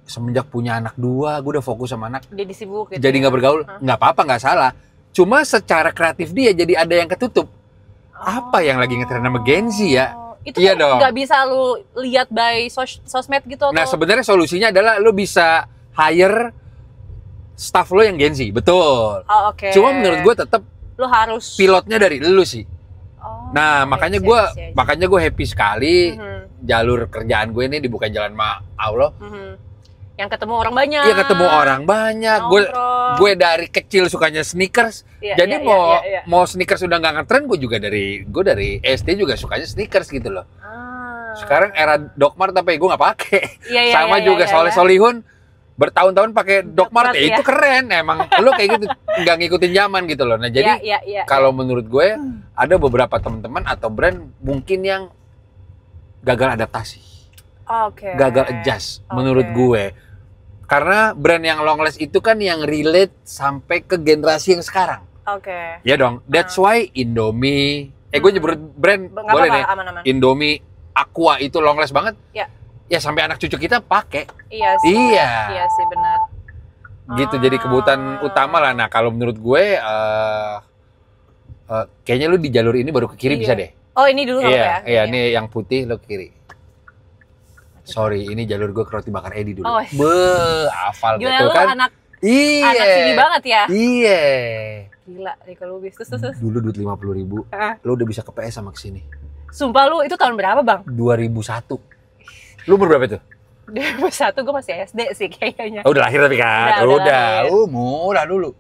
semenjak punya anak 2, gue udah fokus sama anak. Jadi sibuk gitu. Jadi nggak bergaul, nggak apa-apa, nggak salah. Cuma secara kreatif dia jadi ada yang ketutup. Apa yang lagi ngetren sama Gen Z ya? Itu iya dong. Nggak bisa lu lihat by sosmed gitu. Nah sebenarnya solusinya adalah lu bisa hire staff lo yang Gen Z, betul. Cuma menurut gue tetap lu harus pilotnya dari lu sih. Nah makanya gue happy sekali jalur kerjaan gue ini dibuka jalan sama Allah. Yang ketemu orang banyak. Iya ketemu orang banyak. Gue dari kecil sukanya sneakers. Jadi mau sneakers udah nggak ngetren, gue dari SD juga sukanya sneakers gitu loh. Sekarang era Doc Mart tapi gue nggak pakai. Sama juga Solihun bertahun-tahun pakai Doc Mart ya itu keren. Emang lo kayak gitu nggak ngikutin zaman gitu loh. Nah jadi kalau menurut gue ada beberapa teman-teman atau brand mungkin yang gagal adaptasi. Gagal adjust menurut gue. Karena brand yang long last itu kan yang relate sampai ke generasi yang sekarang. Ya dong. That's why Indomie. Gue nyebut brand boleh deh. Indomie, Aqua itu long last banget. Ya sampai anak cucu kita pakai. Iya sih. Iya sih benar. Gitu jadi kebutuhan utama lah. Nah kalau menurut gue kayaknya lu di jalur ini baru ke kiri bisa deh. Oh ini dulu ya? Iya ini yang putih lo ke kiri. Sorry, ini jalur gue ke roti bakar Edi dulu. Hafal gitu kan. Anak sini banget ya? Iya. Gila, Riko Lubis. Terus. Dulu duit 50.000, lo udah bisa ke PS sama kesini. Sumpah lu, itu tahun berapa Bang? 2001. Lu umur berapa itu? 2001 gue masih SD sih kayaknya. Udah lahir tapi kan? Udah. Murah dulu.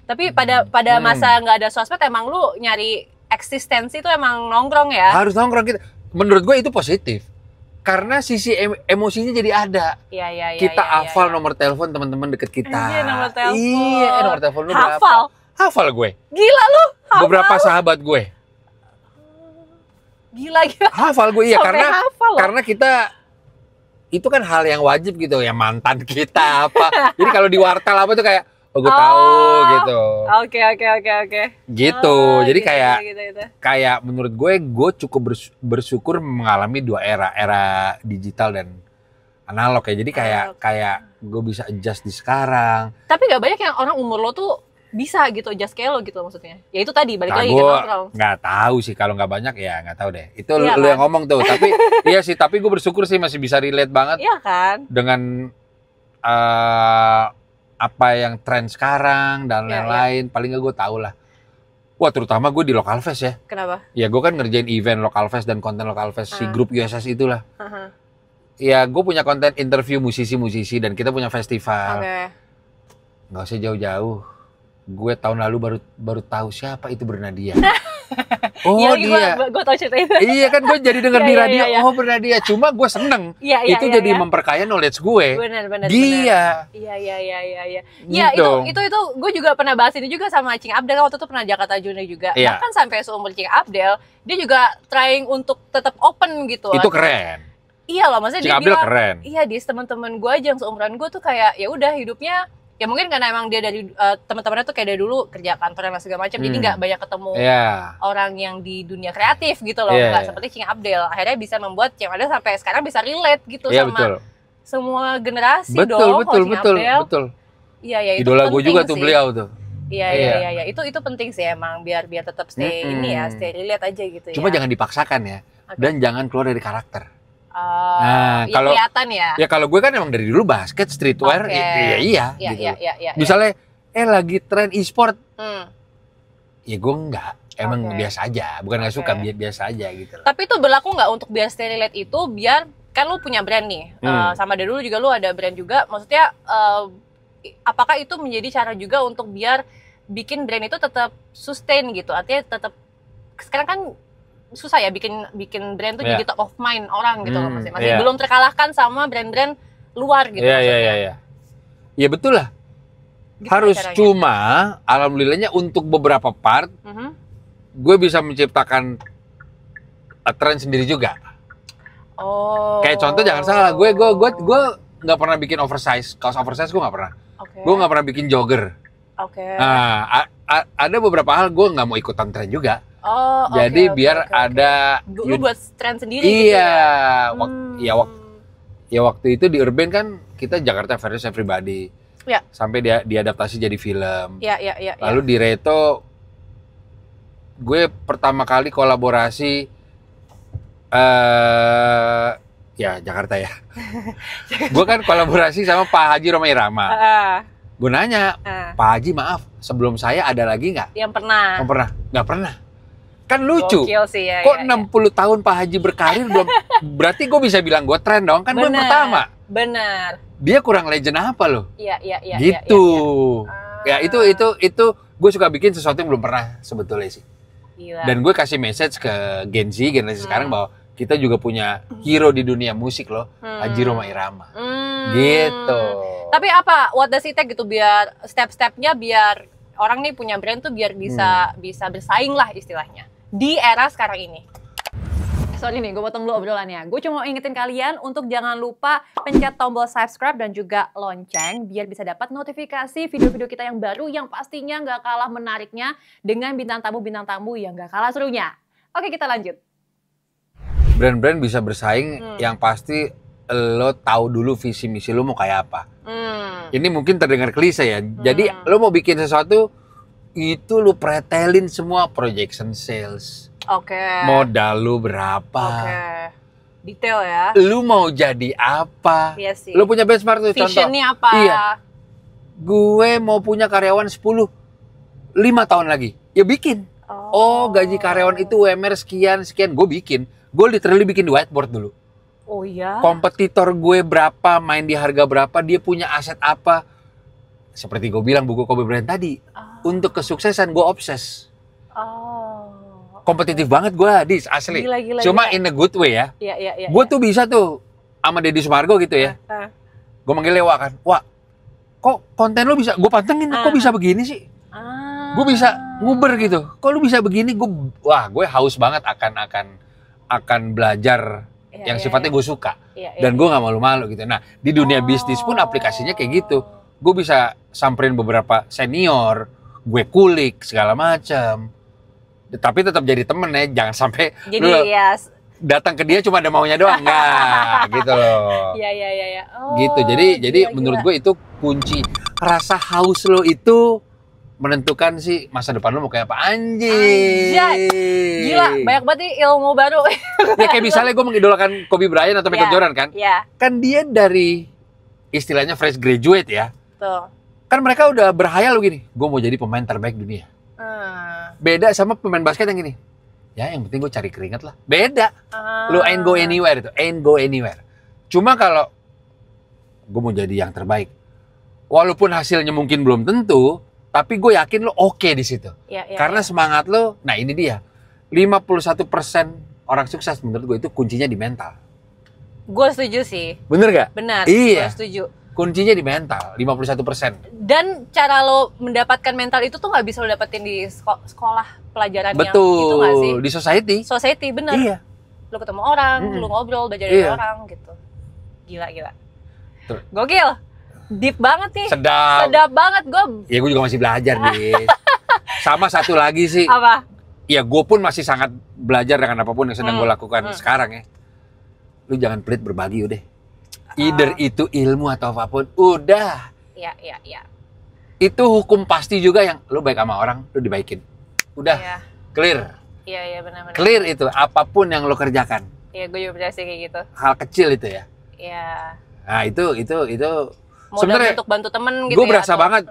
Tapi pada masa nggak ada sosmed, emang lu nyari eksistensi itu emang nongkrong ya? Harus nongkrong kita. Menurut gue itu positif. Karena sisi emosinya jadi ada. Kita hafal nomor telepon teman-teman deket kita. Nomor telepon. Iya, nomor telepon lu hafal. berapa? Hafal gue. Gila lu, hafal? Beberapa sahabat gue. Gila. Hafal gue, iya. Sampai Karena kita, itu kan hal yang wajib gitu ya, mantan kita apa. Jadi kalau di wartel apa tuh kayak, oh gue tahu gitu. Oke. Gitu. Jadi gitu. Kayak menurut gue cukup bersyukur mengalami dua era digital dan analog ya. Jadi kayak gue bisa adjust di sekarang. Tapi gak banyak yang orang umur lo tuh bisa gitu adjust kayak lo gitu maksudnya. Ya itu tadi balik lagi gue kan. nggak tahu sih, kalau nggak banyak ya nggak tahu deh. Itu iya lu kan? yang ngomong tuh. Tapi iya sih, tapi gue bersyukur sih masih bisa relate banget. Iya kan? Dengan apa yang tren sekarang dan lain-lain. Paling nggak gue tahu lah. Wah, terutama gue di Local Fest ya. Kenapa? Ya gue kan ngerjain event Local Fest dan konten Local Fest si grup USS itulah. Ya gue punya konten interview musisi-musisi dan kita punya festival. Nggak usah jauh-jauh. Gue tahun lalu baru tahu siapa itu Bernadia. Oh ya, dia. Gue tahu cerita itu. Iya kan, gue jadi denger di radio. Oh Bernadia. Cuma gue seneng. Itu jadi memperkaya knowledge gue. Benar. Dia. Iya. Gitu. Ya itu gue juga pernah bahas ini juga sama Cing Abdel waktu itu, pernah Jakarta Junior juga. Bahkan sampai seumur Cing Abdel, dia juga trying untuk tetap open gitu. Itu keren. Iya loh, maksudnya Cing dia Abdel bilang, keren. Iya, di teman-teman gue aja yang seumuran gue tuh kayak ya udah hidupnya. Ya mungkin karena emang dia dari teman-temannya tuh kayak dari dulu kerja kantor dan segala macam, jadi nggak banyak ketemu orang yang di dunia kreatif gitu loh, nggak seperti Cing Abdel. Akhirnya bisa membuat Cing Abdel sampai sekarang bisa relate gitu sama semua generasi dong. Betul. Iya, itu idola gue juga tuh beliau tuh. Iya. Itu penting sih emang biar tetap stay ini ya, stay relate aja gitu. Cuma jangan dipaksakan ya, dan jangan keluar dari karakter. Nah, kalau kelihatan ya. Ya kalau gue kan emang dari dulu basket, streetwear, iya. Misalnya, lagi tren e-sport, ya gue enggak, emang biasa aja, bukan nggak suka, biasa aja gitu. Tapi itu berlaku nggak untuk biar stay relate itu, biar kan lu punya brand nih, sama dari dulu juga lu ada brand juga, maksudnya apakah itu menjadi cara juga untuk biar bikin brand itu tetap sustain gitu, artinya tetap sekarang kan susah ya bikin brand tuh jadi top of mind orang gitu loh, masih belum terkalahkan sama brand-brand luar gitu. Iya. Ya betul lah. Gitu harus caranya. Cuma alhamdulillahnya untuk beberapa part gue bisa menciptakan tren sendiri juga. Kayak contoh, jangan salah, gue nggak pernah bikin kaos oversize gue nggak pernah. Gue nggak pernah bikin jogger. Nah, ada beberapa hal gue nggak mau ikutan tren juga. Jadi biar ada lu buat tren sendiri iya, gitu ya. Waktu itu di Urban kan kita Jakarta versus Everybody. Sampai dia diadaptasi jadi film. Lalu di Reto gue pertama kali kolaborasi ya Jakarta ya. Gue kan kolaborasi sama Pak Haji Rhoma Irama. Gue nanya, Pak Haji maaf, sebelum saya ada lagi nggak? Yang pernah? Nggak pernah. Kan lucu. Sih, ya, kok 60 tahun Pak Haji berkarir belum? Berarti gue bisa bilang gue tren dong, kan gue pertama. Benar. Dia kurang legend apa loh? Iya. Gitu. Ya itu gue suka bikin sesuatu yang belum pernah sebetulnya sih. Gila. Dan gue kasih message ke Gen Z, generasi sekarang, bahwa kita juga punya hero di dunia musik loh, Haji Rhoma Irama. Gitu. Tapi apa, what does it take gitu biar step-stepnya biar orang nih punya brand tuh biar bisa bersaing lah istilahnya di era sekarang ini. Sorry nih, gue potong dulu obrolannya. Gue cuma mau ingetin kalian untuk jangan lupa pencet tombol subscribe dan juga lonceng biar bisa dapat notifikasi video-video kita yang baru yang pastinya nggak kalah menariknya dengan bintang tamu yang nggak kalah serunya. Oke, kita lanjut. Brand-brand bisa bersaing yang pasti lo tahu dulu visi misi lo mau kayak apa. Ini mungkin terdengar klise ya. Jadi lo mau bikin sesuatu itu lo pretelin semua, projection sales. Modal lu berapa? Detail ya. Lu mau jadi apa? Iya sih. Lu punya benchmark tuh, contoh. Visionnya apa? Iya. Gue mau punya karyawan 5 tahun lagi. Ya bikin. Gaji karyawan itu UMR sekian. Gue bikin. Gue literally bikin di whiteboard dulu. Oh iya? Kompetitor gue berapa, main di harga berapa, dia punya aset apa. Seperti gue bilang buku Kobe Bryant tadi. Untuk kesuksesan gue obses. Kompetitif banget gue, Dis, asli. Gila, cuma in a good way ya. Iya. Gue tuh bisa tuh sama Deddy Sumargo gitu ya. Gue manggil Lewa kan. Wah, kok konten lo bisa, gue pantengin, kok bisa begini sih? Gue bisa nguber gitu. Kok lu bisa begini? Gue haus banget akan belajar yang sifatnya gue suka. Dan gue nggak malu-malu gitu. Nah, di dunia bisnis pun aplikasinya kayak gitu. Gue bisa samperin beberapa senior, gue kulik segala macam. Tapi tetap jadi temen ya, jangan sampai jadi datang ke dia cuma ada maunya doang, enggak gitu loh. Iya. Gitu. Jadi menurut gue itu kunci. Rasa haus lo itu menentukan sih masa depan lo mau kayak apa. Anjay. Gila, banyak banget nih ilmu baru. Ya kayak misalnya gue mengidolakan Kobe Bryant atau Michael Jordan kan. Kan dia dari istilahnya fresh graduate ya. Tuh. Kan mereka udah berhayal gini, gue mau jadi pemain terbaik dunia. Beda sama pemain basket yang gini. Ya yang penting gue cari keringat lah. Beda. Lu ain't go anywhere itu. Ain't go anywhere. Cuma kalau gue mau jadi yang terbaik. Walaupun hasilnya mungkin belum tentu. Tapi gue yakin lo oke di situ. Karena semangat lo, nah ini dia. 51% orang sukses menurut gue itu kuncinya di mental. Gue setuju sih. Bener gak? Benar. Iya. Gue setuju. Kuncinya di mental, 51%. Dan cara lo mendapatkan mental itu tuh nggak bisa lo dapetin di sekolah pelajaran Betul. yang itu nggak sih? Di society. Society, bener. Iya. Lo ketemu orang, lo ngobrol, belajar dari orang gitu. Gila. Tuh. Gokil. Deep banget nih. Sedap banget gue. Ya gue juga masih belajar nih. Sama satu lagi sih. Apa? Ya gue pun masih sangat belajar dengan apapun yang sedang gue lakukan sekarang ya. Lu jangan pelit berbagi udah. Either itu ilmu atau apapun, udah. Iya. Itu hukum pasti juga yang lu baik sama orang, lu dibaikin. Udah, clear. Iya benar-benar. Clear itu, apapun yang lu kerjakan. Iya, gue juga berhasil kayak gitu. Hal kecil itu ya. Iya. Nah itu sebenarnya untuk bantu temen gitu. Gue berasa banget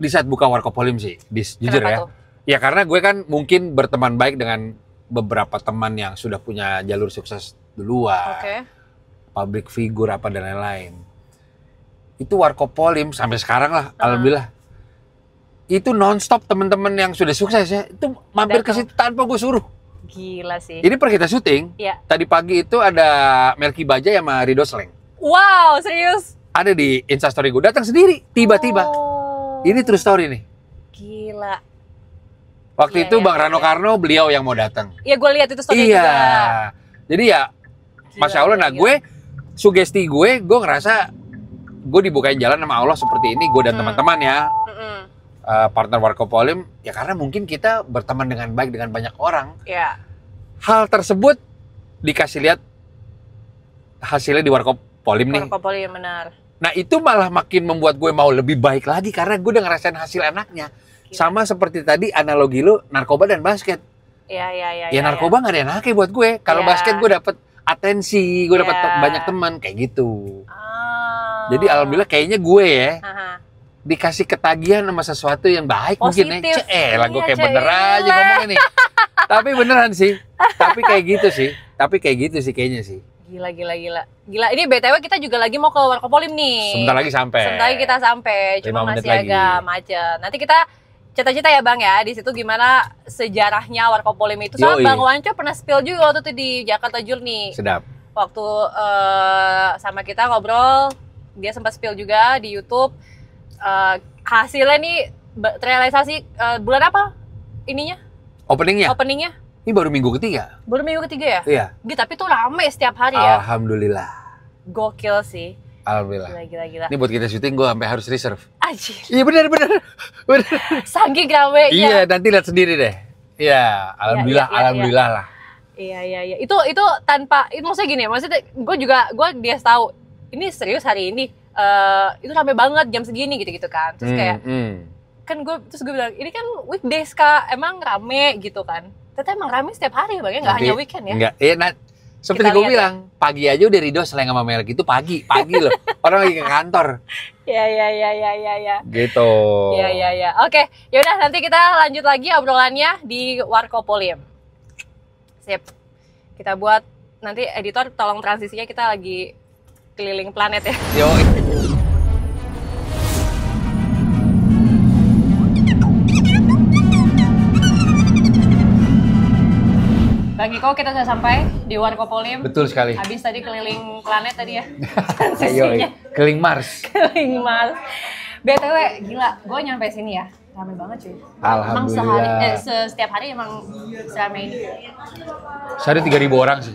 di saat buka Warkopolim sih, jujur ya. Tuh? Ya karena gue kan mungkin berteman baik dengan beberapa teman yang sudah punya jalur sukses duluan. Public figure apa dan lain-lain. Itu Warkopolim sampai sekarang lah, alhamdulillah. Itu nonstop teman-teman yang sudah sukses ya, itu mampir ke situ tanpa gue suruh. Gila sih. Ini per kita syuting, tadi pagi itu ada Melky Bajaj sama Rido Sleng. Wow, serius? Ada di Instastory gue, datang sendiri, tiba-tiba. Ini true story nih. Gila. Waktu itu Bang Rano Karno, beliau yang mau datang. Iya, gue lihat itu story juga. Jadi ya, Masya Allah, nah gue, sugesti gue ngerasa gue dibukain jalan sama Allah seperti ini, gue dan teman-teman ya, partner Warkopolim, ya karena mungkin kita berteman dengan baik dengan banyak orang. Hal tersebut dikasih lihat hasilnya di Warkopolim nih. Warkopolim, benar. Nah itu malah makin membuat gue mau lebih baik lagi karena gue udah ngerasain hasil enaknya. Sama seperti tadi analogi lu narkoba dan basket. Ya narkoba nggak ada enaknya buat gue. Kalau basket gue dapet atensi, gue dapat banyak teman kayak gitu. Jadi alhamdulillah kayaknya gue ya dikasih ketagihan sama sesuatu yang baik. Positif. Mungkin ya. Lah gue kayak bener aja ngomongnya nih. Tapi beneran sih. Tapi kayak gitu sih kayaknya sih. Gila. Ini BTW kita juga lagi mau ke Warkopolim nih. Sebentar lagi sampai. Kita sampai. Cuma masih agak macet. Nanti kita cita-cita ya Bang ya, di situ gimana sejarahnya Warkopolim itu. Soalnya Bang Wanco pernah spill juga waktu itu di Jakarta Journey. Sedap. Waktu sama kita ngobrol, dia sempat spill juga di YouTube. Hasilnya nih terrealisasi bulan apa ininya? Openingnya? Ini baru minggu ketiga. Ya? Iya. Tapi tuh rame setiap hari ya. Alhamdulillah. Gokil sih. Alhamdulillah. Gila. Ini buat kita syuting gue sampai harus reserve. Anjir. Iya benar. Saking ramenya. Iya, nanti lihat sendiri deh. Iya, alhamdulillah lah. Iya. Itu tanpa, itu maksudnya gini, maksudnya gue dia tahu ini serius hari ini. Itu rame banget jam segini gitu kan. Terus kayak kan gue bilang ini kan weekdays Kak, emang rame gitu kan. Ternyata emang rame setiap hari Bang ya, nggak hanya weekend ya. Enggak, seperti gue bilang, pagi aja udah Rido Sleng sama Melky itu pagi loh. Orang lagi ke kantor. Iya. Gitu. Iya. Oke, yaudah nanti kita lanjut lagi obrolannya di Warkopolim. Sip. Kita buat nanti editor tolong transisinya, kita lagi keliling planet ya. Yo. Bang Iko, kita sudah sampai di Warkopolim. Betul sekali. Habis tadi keliling planet tadi ya. Ayo, keliling Mars. BTW, gila, gue nyampe sini ya. Rame banget cuy. Alhamdulillah. Emang setiap hari emang seramai ini. Sehari 3.000 orang sih.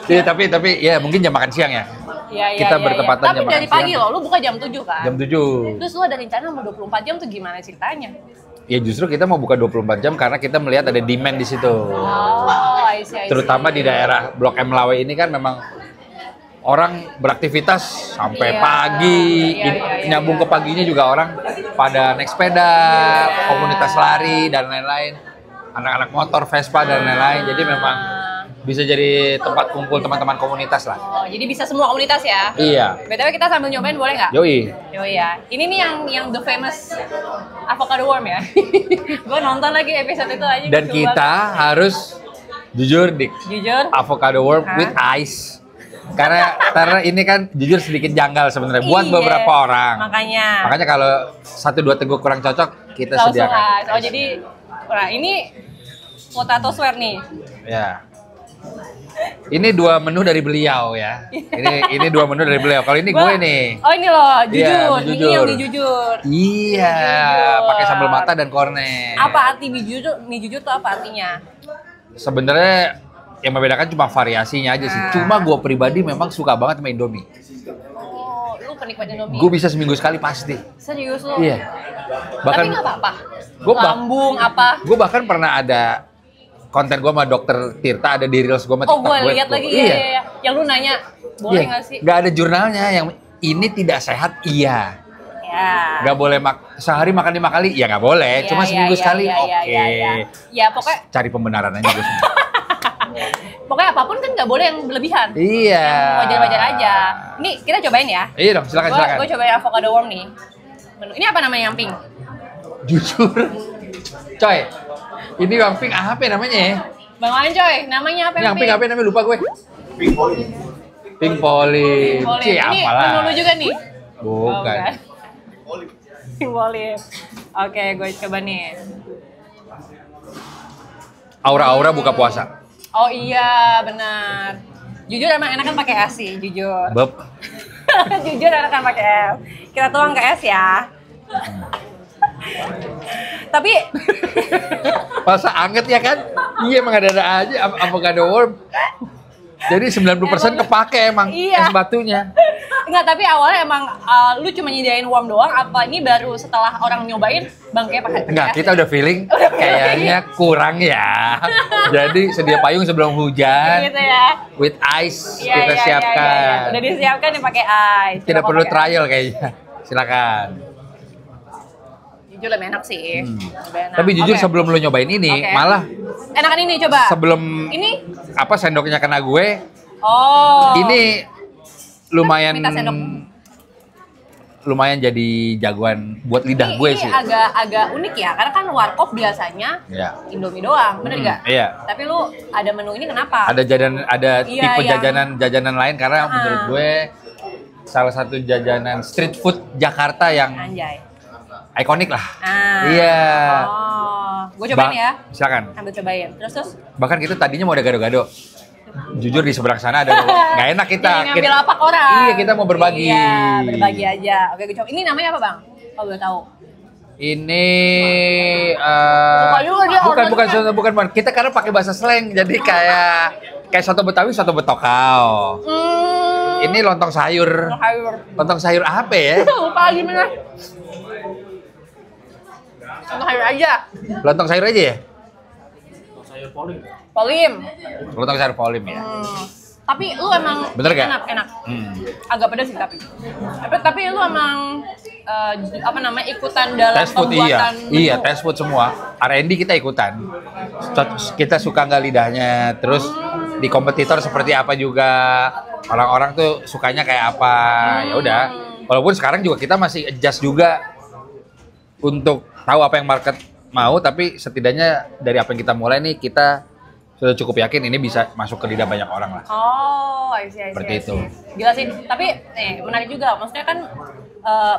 Iya, tapi ya mungkin jam makan siang ya. Iya. Kita bertepatan Tapi jam makan dari pagi siang. loh, lu buka jam 7 kan? Jam 7. Terus lu ada rencana mau 24 jam tuh gimana ceritanya? Ya justru kita mau buka 24 jam karena kita melihat ada demand di situ. Oh, I see. Terutama di daerah Blok M Lawe ini kan memang orang beraktivitas sampai Iya, pagi, iya, nyambung ke paginya juga orang pada naik sepeda, komunitas lari dan lain-lain, anak-anak motor, Vespa dan lain-lain. Jadi memang bisa jadi tempat kumpul teman-teman komunitas lah. Oh, jadi bisa semua komunitas ya? Iya. BTW kita sambil nyobain boleh nggak? Yoi. Yoi ya. Ini nih yang the famous avocado worm ya. Gue nonton lagi episode itu aja. Dan kita harus jujur dik, Jujur. avocado worm with ice. Karena ini kan jujur sedikit janggal sebenarnya buat Iya. beberapa orang. Makanya kalau 1-2 teguk kurang cocok kita langsung sediakan. ice. Oh jadi, nah ini potato swear nih. Ya. Ini 2 menu dari beliau ya. Ini 2 menu dari beliau. Kalau ini gue nih. Oh ini loh, Iya, jujur. mie Ini yang jujur. di jujur. Iya, Jujur. pakai sambal mata dan kornet. Apa arti mie jujur? Mie jujur tuh apa artinya? Sebenarnya yang membedakan cuma variasinya aja sih. Cuma gue pribadi memang suka banget sama Indomie. Oh, lu penikmat Indomie? Gue bisa seminggu sekali pasti. Serius lu? Iya. Tapi nggak apa-apa? Lambung apa? Gue bahkan pernah ada konten gue sama Dokter Tirta, ada di Reels gue sama Oh, TikTok gue lihat lagi. Iya. Yang lu nanya, boleh Iya. nggak sih? Nggak ada jurnalnya yang ini tidak sehat, iya. Ya. Nggak boleh sehari makan 5 kali, ya nggak boleh. Iya, Cuma seminggu sekali, iya, oke. iya, iya. Ya pokoknya, Cari pembenaran aja gue. pokoknya apapun kan nggak boleh yang berlebihan. Iya. Yang wajar-wajar aja. Ini kita cobain ya. Iya dong, silakan. Gue cobain avocado worm nih. Ini apa namanya yang pink? Jujur, coy. Ini yang pink apa namanya ya? Bang Ancoy, namanya apa Yang pink apa namanya lupa gue. Pink Poli. Boleh. Cie, Ini apalah. menu lu juga nih. Bukan. Pink Olive. Oke, gue coba nih. Aura-aura buka puasa. Oh iya, benar. Jujur emang enakan pakai es sih, jujur. Beb. Jujur enakan pakai es. Kita tuang ke es ya. Tapi Masa anget ya kan? Iya emang ada aja avocado worm. Jadi 90% kepake emang Iya. es batunya. enggak, tapi awalnya emang lu cuma nyediain worm doang, apa ini baru setelah orang nyobain Bang kayak pakai Enggak, es? kita udah feeling kayaknya kurang ya. Jadi sedia payung sebelum hujan. Gitu ya. With ice Iya, kita iya, siapkan. iya, iya. Udah disiapkan nih pakai ice. Tidak Coba perlu pakai trial kayaknya. Silakan. ice. Jujur lebih enak sih. Lebih enak. Tapi jujur Oke. sebelum lo nyobain ini, Oke. malah enakan ini coba. sebelum Ini? apa sendoknya kena gue, Oh. ini lumayan Minta sendok. lumayan jadi jagoan buat lidah gue ini sih. agak unik ya, karena kan warkop biasanya Iya. Indomie doang, bener nggak? Iya. Tapi lu ada menu ini kenapa? Ada Iya, tipe yang- jajanan lain karena menurut gue salah satu jajanan street food Jakarta yang Anjay. ikonik lah. Iya. Iya. Oh, gue cobain ya. Silakan. Ambil cobain. Terus. Bahkan kita tadinya mau ada gado-gado. Jujur di seberang sana ada nggak enak kita. Jadi ngambil lapak orang. Iya, kita mau berbagi. Iya, berbagi aja. Oke, gue coba. Ini namanya apa, Bang? Kalau boleh tahu. Ini juga dia bukan. Kita karena pakai bahasa slang jadi kayak soto Betawi, soto betokau. Ini lontong sayur. Sayur. Lontong sayur apa ya? Lupa gimana? Sayur aja. Lontong sayur aja ya? Polim. Lontong sayur polim ya. Tapi lu emang Bener gak? enak. Agak pedas sih tapi lu emang apa namanya ikutan dalam Test food pembuatan iya, menu. test food semua. R&D kita ikutan. Kita suka nggak lidahnya, terus di kompetitor seperti apa juga. Orang-orang tuh sukanya kayak apa. Ya udah. Walaupun sekarang juga kita masih adjust juga untuk tahu apa yang market mau, tapi setidaknya dari apa yang kita mulai nih kita sudah cukup yakin ini bisa masuk ke lidah banyak orang lah. Oh, I see. Seperti itu. Gila sih. Tapi menarik juga. Maksudnya kan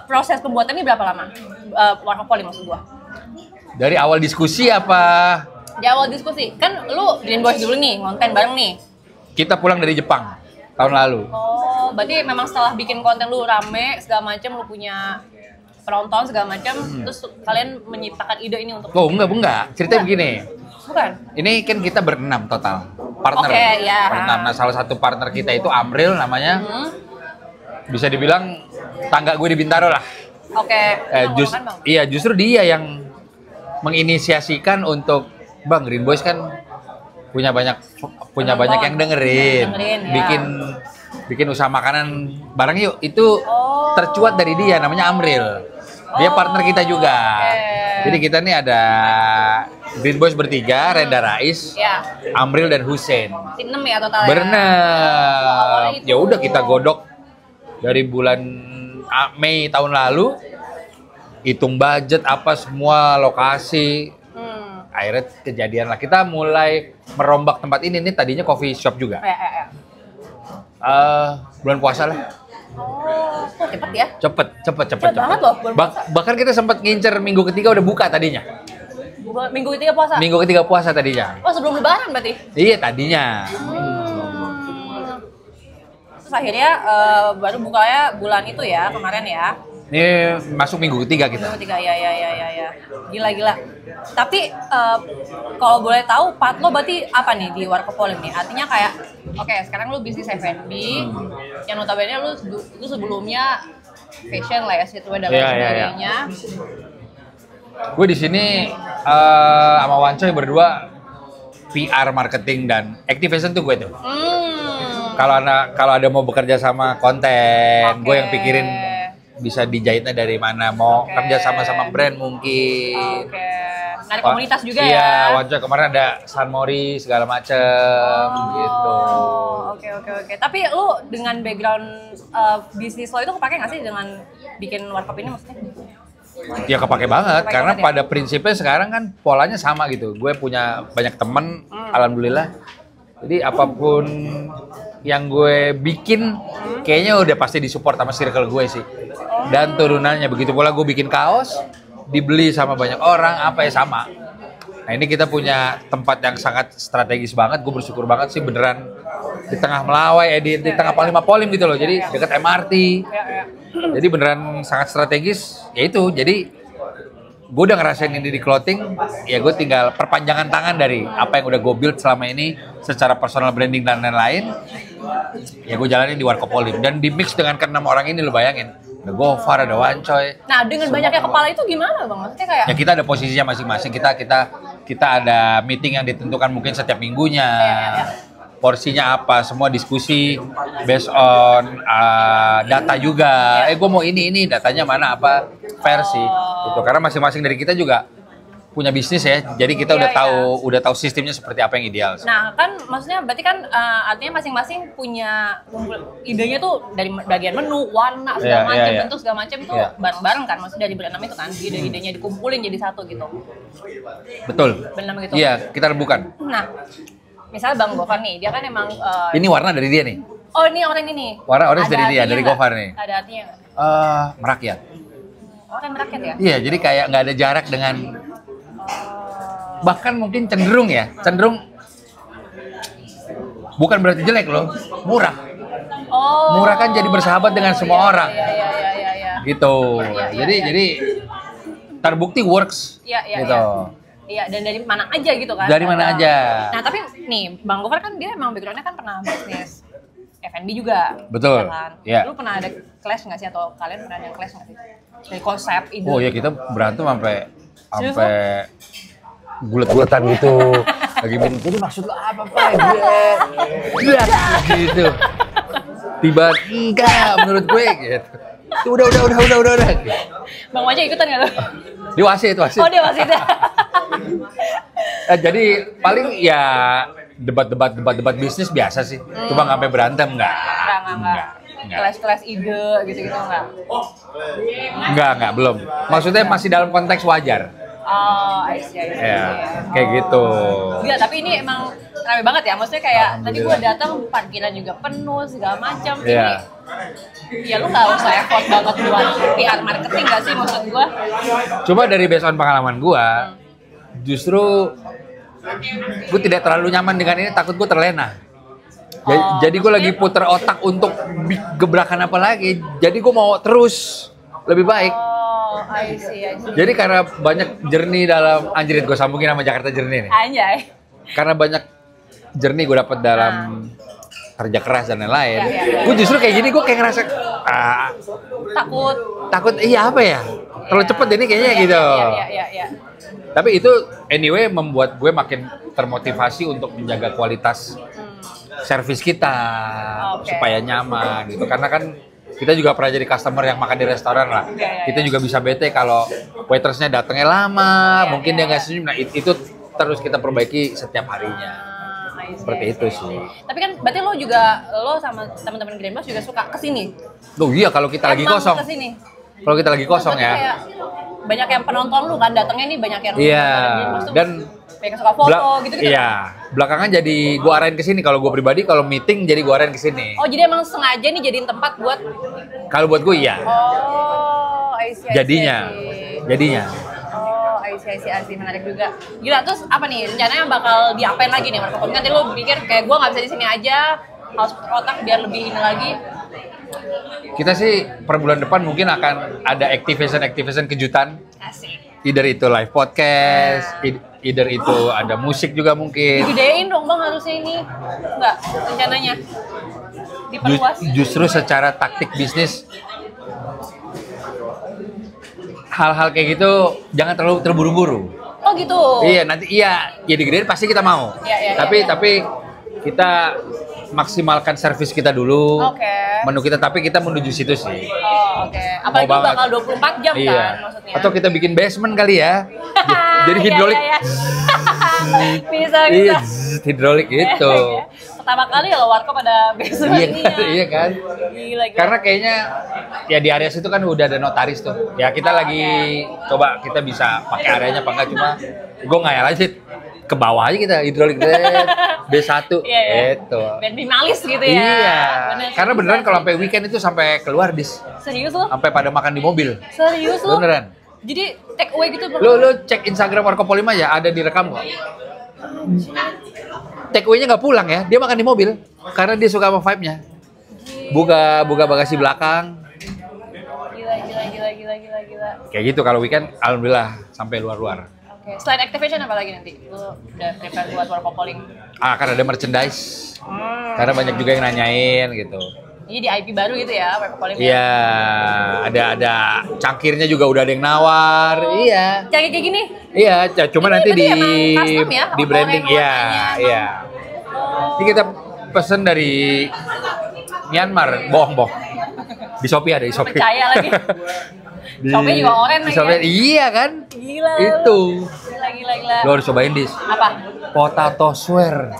proses pembuatan ini berapa lama? Warkop Polim maksud gua. Dari awal diskusi apa? Di awal diskusi, kan lu Green Boys dulu nih, konten bareng nih. Kita pulang dari Jepang tahun lalu. Oh, berarti memang setelah bikin konten lu rame segala macam lu punya penonton segala macam, terus kalian menciptakan ide ini untuk... Oh enggak. Ceritanya begini. Bukan? Ini kan kita berenam total, partner. Oke, ya. Berenam. Nah salah satu partner kita itu Amril namanya. Bisa dibilang tangga gue di Bintaro lah. Oke. Iya justru dia yang menginisiasikan untuk Bang Green Boys kan punya banyak yang dengerin ya. bikin usaha makanan bareng yuk. Itu tercuat dari dia, namanya Amril. Dia partner kita juga. Jadi kita nih ada Green Boys bertiga, Renda Rais, Amril dan Hussein. Tim 6 ya total. Bener. Ya udah kita godok dari bulan Mei tahun lalu, hitung budget apa semua lokasi. Akhirnya kejadian lah. Kita mulai merombak tempat ini. Ini tadinya coffee shop juga. Bulan puasa lah. Cepet ya? Cepet banget loh. Bahkan kita sempat ngincer minggu ketiga udah buka tadinya. Minggu ketiga puasa? Minggu ketiga puasa tadinya. Oh sebelum lebaran berarti? Iya tadinya. Terus akhirnya baru bukanya bulan itu ya, kemarin ya? Ini masuk minggu ketiga kita. Minggu ketiga, ya. Gila. Tapi kalau boleh tahu, part lo berarti apa nih di Warkopolim nih? Artinya kayak, oke, sekarang lo bisnis F&B, yang notabene lo sebelumnya fashion lah ya, streetwear dan lain sebagainya. Gue di sini sama Wancoy berdua PR, marketing dan activation tuh gue tuh. Kalau ada mau bekerja sama konten, gue yang pikirin bisa dijahitnya dari mana, mau kerja sama brand mungkin. Narik komunitas juga ya. Iya, Wancoy kemarin ada San Mori segala macem gitu. Oke. Tapi lu dengan background bisnis lo itu kepake nggak sih dengan bikin warkop ini maksudnya? Ya kepake banget, karena pada prinsipnya sekarang kan polanya sama gitu. Gue punya banyak temen, alhamdulillah. Jadi apapun yang gue bikin, kayaknya udah pasti disupport sama circle gue sih. Dan turunannya begitu pula gue bikin kaos, dibeli sama banyak orang, apa ya sama. Nah ini kita punya tempat yang sangat strategis banget. Gue bersyukur banget sih beneran di tengah Melawai, di tengah Panglima Polim gitu loh. Jadi dekat MRT. Jadi beneran sangat strategis. Ya itu. Jadi gue udah ngerasain ini di clothing. Ya gue tinggal perpanjangan tangan dari apa yang udah gue build selama ini secara personal branding dan lain-lain. Ya gue jalanin di Warkopolim dan di mix dengan ke-6 orang ini lo bayangin. Ada Gofar, ada Wancoy. Nah, dengan banyaknya kepala itu gimana, Bang? Maksudnya kayak... Ya kita ada posisinya masing-masing. Kita ada meeting yang ditentukan mungkin setiap minggunya. Porsinya apa, semua diskusi based on data juga. Gue mau ini, datanya mana, apa versi. Gitu. Karena masing-masing dari kita juga punya bisnis ya, jadi kita udah tahu sistemnya seperti apa yang ideal. Nah kan maksudnya berarti kan artinya masing-masing punya idenya tuh dari bagian menu, warna segala macam, bentuk segala macam itu bareng-bareng kan, maksudnya dari berenam itu kan ide-idenya dikumpulin jadi satu gitu. Betul. Berenam gitu. Iya, kita rembukan. Nah, misalnya Bang Gofar nih, dia kan emang ini warna dari dia nih. Oh ini orang ini. Warna orange dari dia, dari Gofar nih. Ada artinya nggak? Merakyat. Orang merakyat ya? Iya, jadi kayak nggak ada jarak dengan bahkan mungkin cenderung bukan berarti jelek loh, murah. Murah kan jadi bersahabat dengan semua orang. Gitu. Jadi terbukti works. Gitu. Iya, dan dari mana aja gitu kan? Dari mana aja. Nah, tapi nih, Bang Gofar kan dia emang background-nya kan pernah bisnis F&B juga. Betul. Ya kan? Lu pernah ada clash nggak sih, atau kalian pernah ada clash nggak sih? Dari konsep, ide. Oh iya, kita berantem sampai gulet-guletan gitu. Lagi minum, jadi maksud lo apa Pak? Gitu. Tiba enggak menurut gue gitu. Udah. Bang Waja ikutan nggak lo? Dia wasit. Oh dia wasit ya. Jadi paling ya debat bisnis biasa sih. Cuma nggak sampai berantem enggak. Kelas ide gitu-gitu enggak? Enggak, belum. Maksudnya masih dalam konteks wajar. Oh, I see. Kayak gitu. Iya, tapi ini emang rame banget ya. Maksudnya kayak tadi gua datang parkiran juga penuh segala macam. Ya lu nggak usah effort banget buat PR marketing nggak sih maksud gua? Coba dari based on pengalaman gua, justru gua tidak terlalu nyaman dengan ini, takut gua terlena. Jadi gue lagi puter otak untuk gebrakan apa lagi. Jadi gue mau terus lebih baik. I see. Jadi karena banyak journey dalam anjir, gue sambungin sama Jakarta Journey nih. Anjay. Karena banyak journey gue dapet dalam kerja keras dan lain-lain. Gue justru kayak gini, gue kayak ngerasa takut. Iya apa ya? Terlalu cepet ini kayaknya gitu. Iya. Tapi itu anyway membuat gue makin termotivasi untuk menjaga kualitas servis kita supaya nyaman gitu. Karena kan kita juga pernah jadi customer yang makan di restoran lah. Kita juga bisa bete kalau waitersnya datangnya lama, mungkin dia nggak senyum. Nah itu terus kita perbaiki setiap harinya. Seperti itu sih. Tapi kan berarti lo sama teman-teman Grandmas juga suka kesini? Loh iya, kalau kita lagi kosong. Kalau kita lagi kosong ya. Kayak banyak yang penonton lu kan datangnya nih, banyak yang dan kayak suka foto gitu-gitu. Iya, belakangan jadi gua arahin ke sini. Kalau gua pribadi kalau meeting jadi gua arahin ke sini. Oh, jadi emang sengaja nih jadiin tempat buat. Kalau buat gua iya. Oh, I see. Jadinya. Oh, I see, menarik juga. Gila, terus apa nih rencananya bakal diapain lagi nih Marco? Nanti lo pikir kayak gua nggak bisa di sini aja, harus putar otak biar lebih ini lagi. Kita sih per bulan depan mungkin akan ada activation kejutan. Asik. Either itu live podcast, either itu ada musik juga mungkin. Digedein dong bang harusnya ini. Enggak, rencananya diperluas. Justru secara taktik bisnis, hal-hal kayak gitu jangan terlalu terburu-buru. Oh gitu. Iya, nanti ya digedein pasti kita mau. Tapi kita maksimalkan servis kita dulu. Menu kita, tapi kita menuju situ sih. Oh, oke. Apalagi bakal 24 jam kan maksudnya. Atau kita bikin basement kali ya. Jadi hidrolik. Bisa. Iya, hidrolik gitu. Pertama kali ya lo warkop pada basement ini. Iya kan? Gila. Karena kayaknya ya di area situ kan udah ada notaris tuh. Ya kita lagi coba kita bisa pakai areanya apa enggak, cuma gue ngayal aja ke bawah aja kita hidrolik B1 gitu. Biar minimalis gitu ya. Iya. Karena beneran kalau sampai weekend itu sampai keluar Serius lo? sampai pada makan di mobil. Serius lo? Beneran. Jadi take away gitu. Lu cek Instagram Marco Polim aja, ada direkam kok. Take away-nya nggak pulang ya, dia makan di mobil karena dia suka sama vibe-nya. Buka bagasi belakang. Gila. Kayak gitu kalau weekend, alhamdulillah sampai luar-luar. Oke. Selain activation apa lagi nanti? Lu udah prepare buat Marco Polim? Akan ada merchandise. Karena banyak juga yang nanyain gitu. Ini di IP baru gitu ya, Marco Polim. Iya, ada cangkirnya juga udah ada yang nawar. Iya. Cangkir kayak gini? Iya, cuma nanti di branding ya? Iya. Ini kita pesen dari Myanmar, bohong. Di Shopee ada, di Shopee. Percaya lagi. Shopee juga oren lagi. Iya kan? Gila. Itu. Gila. Lo harus cobain dis. Apa? Potato swear.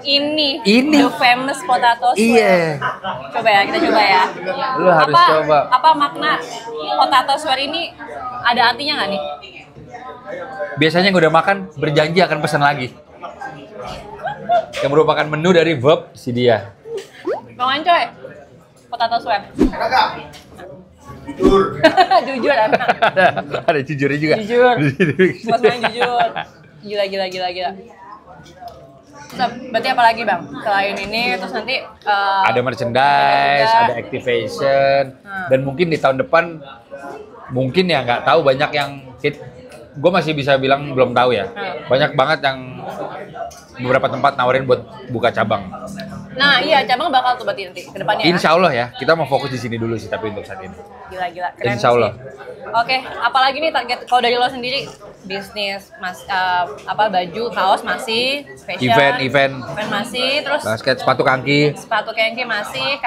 Ini. The famous potato swear. Iya. Coba ya, kita coba ya. Lo harus coba. Apa makna potato swear ini? Ada artinya nggak nih? Biasanya yang udah makan berjanji akan pesan lagi. Yang merupakan menu dari verb si dia. Bang Ancoy, potato swear. Jujur anak. Ada jujurnya juga. Jujur. Mas main jujur. Gila. Terus, berarti apa lagi bang? Selain ini, terus nanti ada merchandise, ada activation, dan mungkin di tahun depan mungkin ya nggak tahu, banyak yang gue masih bisa bilang belum tahu ya. Banyak banget yang beberapa tempat nawarin buat buka cabang. Nah iya, cabang bakal tuh berarti nanti ke depannya. Insya Allah ya, kita mau fokus di sini dulu sih tapi untuk saat ini. Gila, keren. Insya Allah. Oke, apalagi nih target kalau dari lo sendiri, bisnis baju, kaos masih, fashion, event masih, terus basket, sepatu kaki masih,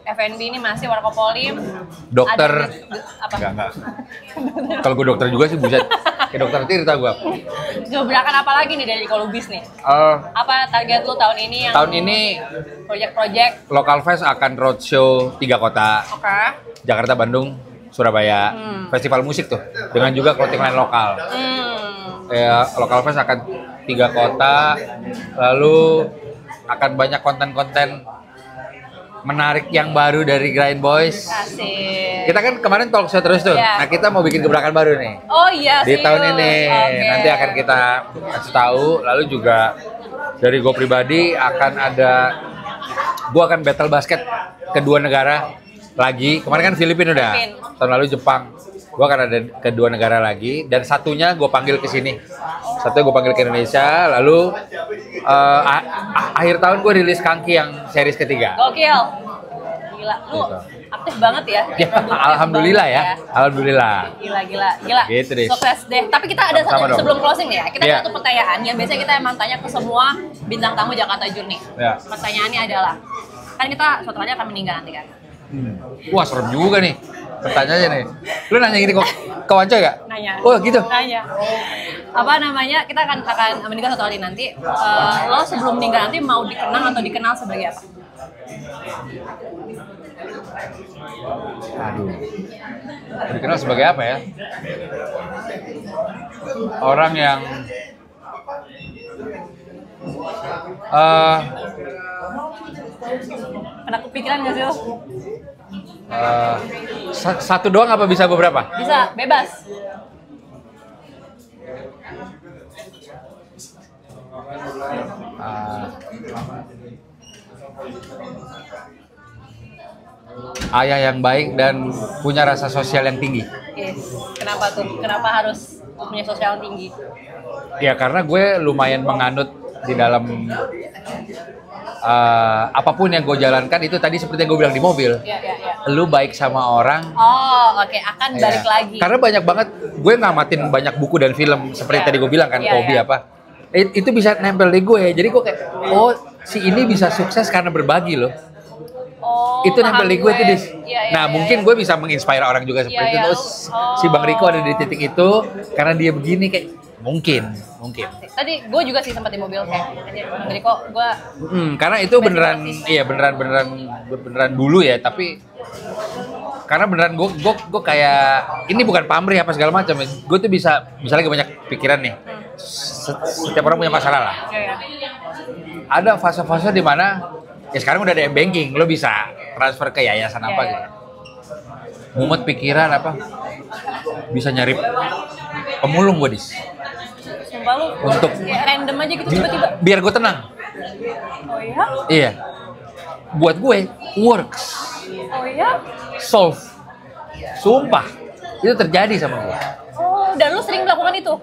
F&B ini masih, Marco Polim, dokter. Apa? Enggak. Kalau gue dokter juga sih buset. Kayak dokter Tirta gue. Gebrakan apa lagi nih dari Kolubis nih? Apa target lo tahun ini yang tahun ini project Local Fest akan roadshow 3 kota. Oke. Jakarta, Bandung, Surabaya. Festival musik tuh dengan juga clothing line lokal. Ya, Local Fest akan 3 kota. Lalu akan banyak konten-konten menarik yang baru dari Grind Boys. Asik. Kita kan kemarin talk show terus tuh. Yeah. Nah, kita mau bikin gebrakan baru nih. Oh iya di tahun ini. Okay. Nanti akan kita kasih tahu. Lalu juga dari gue pribadi gue akan battle basket kedua negara lagi. Kemarin kan Filipina udah. Tahun lalu Jepang. Gue akan ada ke 2 negara lagi dan satunya gue panggil ke sini. Satunya gue panggil ke Indonesia. Lalu akhir tahun gue rilis Kangki yang series ketiga. Gokil. Gila, lu Gitu. aktif banget ya. Ya, alhamdulillah ya. Alhamdulillah. Gila. Gitu deh. Sukses deh. Tapi kita ada Sama satu dong. sebelum closing nih ya. Kita Iya. ada satu pertanyaan yang biasanya kita emang tanya ke semua bintang tamu Jakarta Journey. Ya. Pertanyaannya adalah, kan kita suatu hari akan meninggal nanti kan? Wah serem juga nih pertanyaannya nih. Lu nanya gini kok ke Wanco ya? Nanya. Oh gitu. Nanya. Apa namanya? Kita akan meninggal suatu hari nanti. Lo sebelum meninggal nanti mau dikenang atau dikenal sebagai apa? Aduh. Dikenal sebagai apa ya? Orang yang Pernah kepikiran nggak sih lo? satu doang apa bisa beberapa? Bisa, bebas. Ayah yang baik dan punya rasa sosial yang tinggi. Yes. Kenapa tuh? Kenapa harus punya sosial yang tinggi? Ya karena gue lumayan menganut di dalam apapun yang gue jalankan itu tadi seperti yang gue bilang di mobil. Iya. Lu baik sama orang. Oh, oke. Akan balik Ya. lagi. Karena banyak banget gue ngamatin banyak buku dan film seperti Iya. tadi gue bilang kan, Iya, hobi iya. apa. Itu bisa nempel di gue. Jadi gue kayak, oh si ini bisa sukses karena berbagi loh. Oh, Itu nempel di gue tuh, Dis. Iya, Nah, mungkin gue bisa menginspire orang juga seperti Iya, itu. iya. Terus si Bang Riko ada di titik itu karena dia begini kayak mungkin. Tadi gue juga sih sempat di mobil kayak, jadi kok gue Karena itu beneran, iya beneran dulu ya. Tapi karena beneran gue kayak ini bukan pamrih apa segala macam. Gue tuh bisa misalnya banyak pikiran nih. Setiap orang punya masalah lah. Iya. Ada fase-fase di mana ya sekarang udah ada banking, lo bisa transfer ke yayasan apa gitu. Mumet pikiran apa? Bisa nyari pemulung gue, Dis. Sumpah lu Untuk kayak random aja gitu tiba-tiba. biar gue tenang. Oh iya? Iya. Buat gue works, Oh iya? solve. Sumpah, itu terjadi sama gue. Oh, dan lu sering melakukan itu?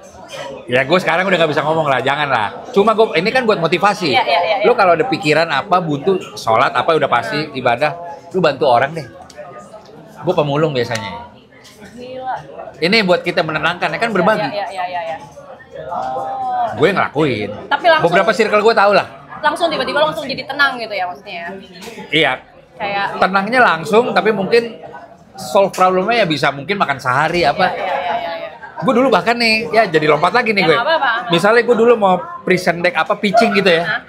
Ya gue sekarang udah gak bisa ngomong lah, jangan lah. Cuma gue ini kan buat motivasi. Iya. Lu kalau ada pikiran apa, butuh sholat apa udah pasti ibadah, lu bantu orang deh. Gue pemulung biasanya. Gila. Ini buat kita menenangkan, ya kan berbagi. Iya. Oh. Gue ngelakuin. Tapi langsung Beberapa circle gue tau lah. langsung tiba-tiba langsung jadi tenang gitu ya maksudnya. Iya. Kayak Tenangnya langsung, tapi mungkin solve problemnya ya bisa mungkin makan sehari apa. Iya. Gue dulu bahkan nih, ya jadi lompat lagi nih Ya, gue. nggak apa-apa. Misalnya gue dulu mau present deck apa pitching gitu ya. Hah?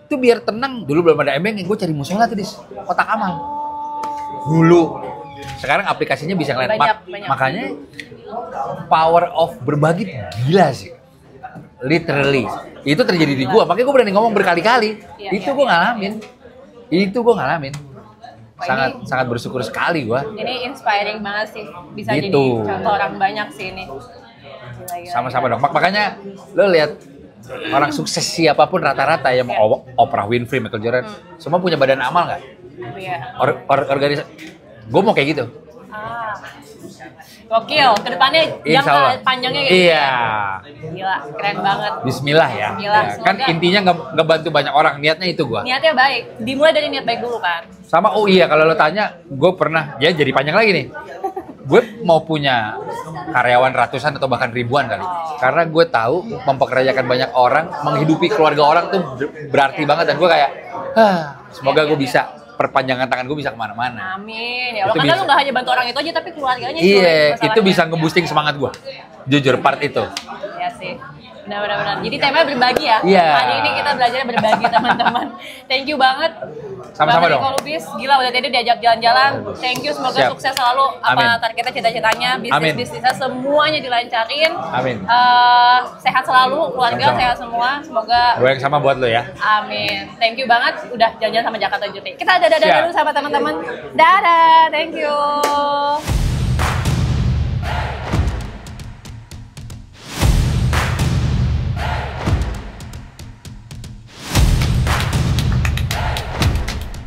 Itu biar tenang. Dulu belum ada embeng, gue cari musola tuh di kotak amal. Dulu. Sekarang aplikasinya bisa ngeliat. Banyak. Makanya power of berbagi gila sih. Literally. Itu terjadi di gue. Makanya gue berani ngomong berkali-kali. Iya, Itu iya, gue iya. ngalamin. Sangat bersyukur sekali gue. Ini inspiring banget sih. Bisa Gitu. jadi contoh orang banyak sih ini. Gila. Sama-sama dong. Makanya lo lihat orang sukses siapapun rata-rata yang mau Oprah Winfrey, Michael Jordan, semua punya badan amal nggak? Iya. Organisasi. Gue mau kayak gitu. Gokil, kedepannya Insya jangka Allah. panjangnya kayak gitu Iya. ya. Gila, keren banget. Bismillah ya. Gila, Ya, kan semoga- intinya nggak bantu banyak orang. Niatnya itu gue. Niatnya baik, dimulai dari niat baik dulu kan. Sama oh iya kalau lo tanya, gue pernah ya jadi panjang lagi nih. Gue mau punya karyawan ratusan atau bahkan ribuan kali. Karena gue tahu mempekerjakan banyak orang, menghidupi keluarga orang tuh berarti banget. Dan gue kayak, semoga gue bisa perpanjangan tangan gue bisa kemana-mana. Amin. Ya Allah, Itu karena bisa. lu gak hanya bantu orang itu aja, tapi keluarganya juga. Iya, itu masalahnya. bisa nge-boosting semangat gue. Jujur part itu. Iya sih. Benar. Jadi temanya berbagi ya. Iya. Hari ini kita belajar berbagi teman-teman. Thank you banget. Sama-sama Bang dong. Riko Lubis, gila udah tadi diajak jalan-jalan. Thank you, semoga Siap. sukses selalu. Amin. Apa targetnya, cita-citanya, Amin. bisnisnya semuanya dilancarin. Amin. Sehat selalu, keluarga Sama-sama. sehat semua. Semoga Gue yang sama buat lo ya. amin. Thank you banget udah jalan-jalan sama Jakarta Journey. Kita dadah Siap. dulu sama teman-teman. Dadah, thank you.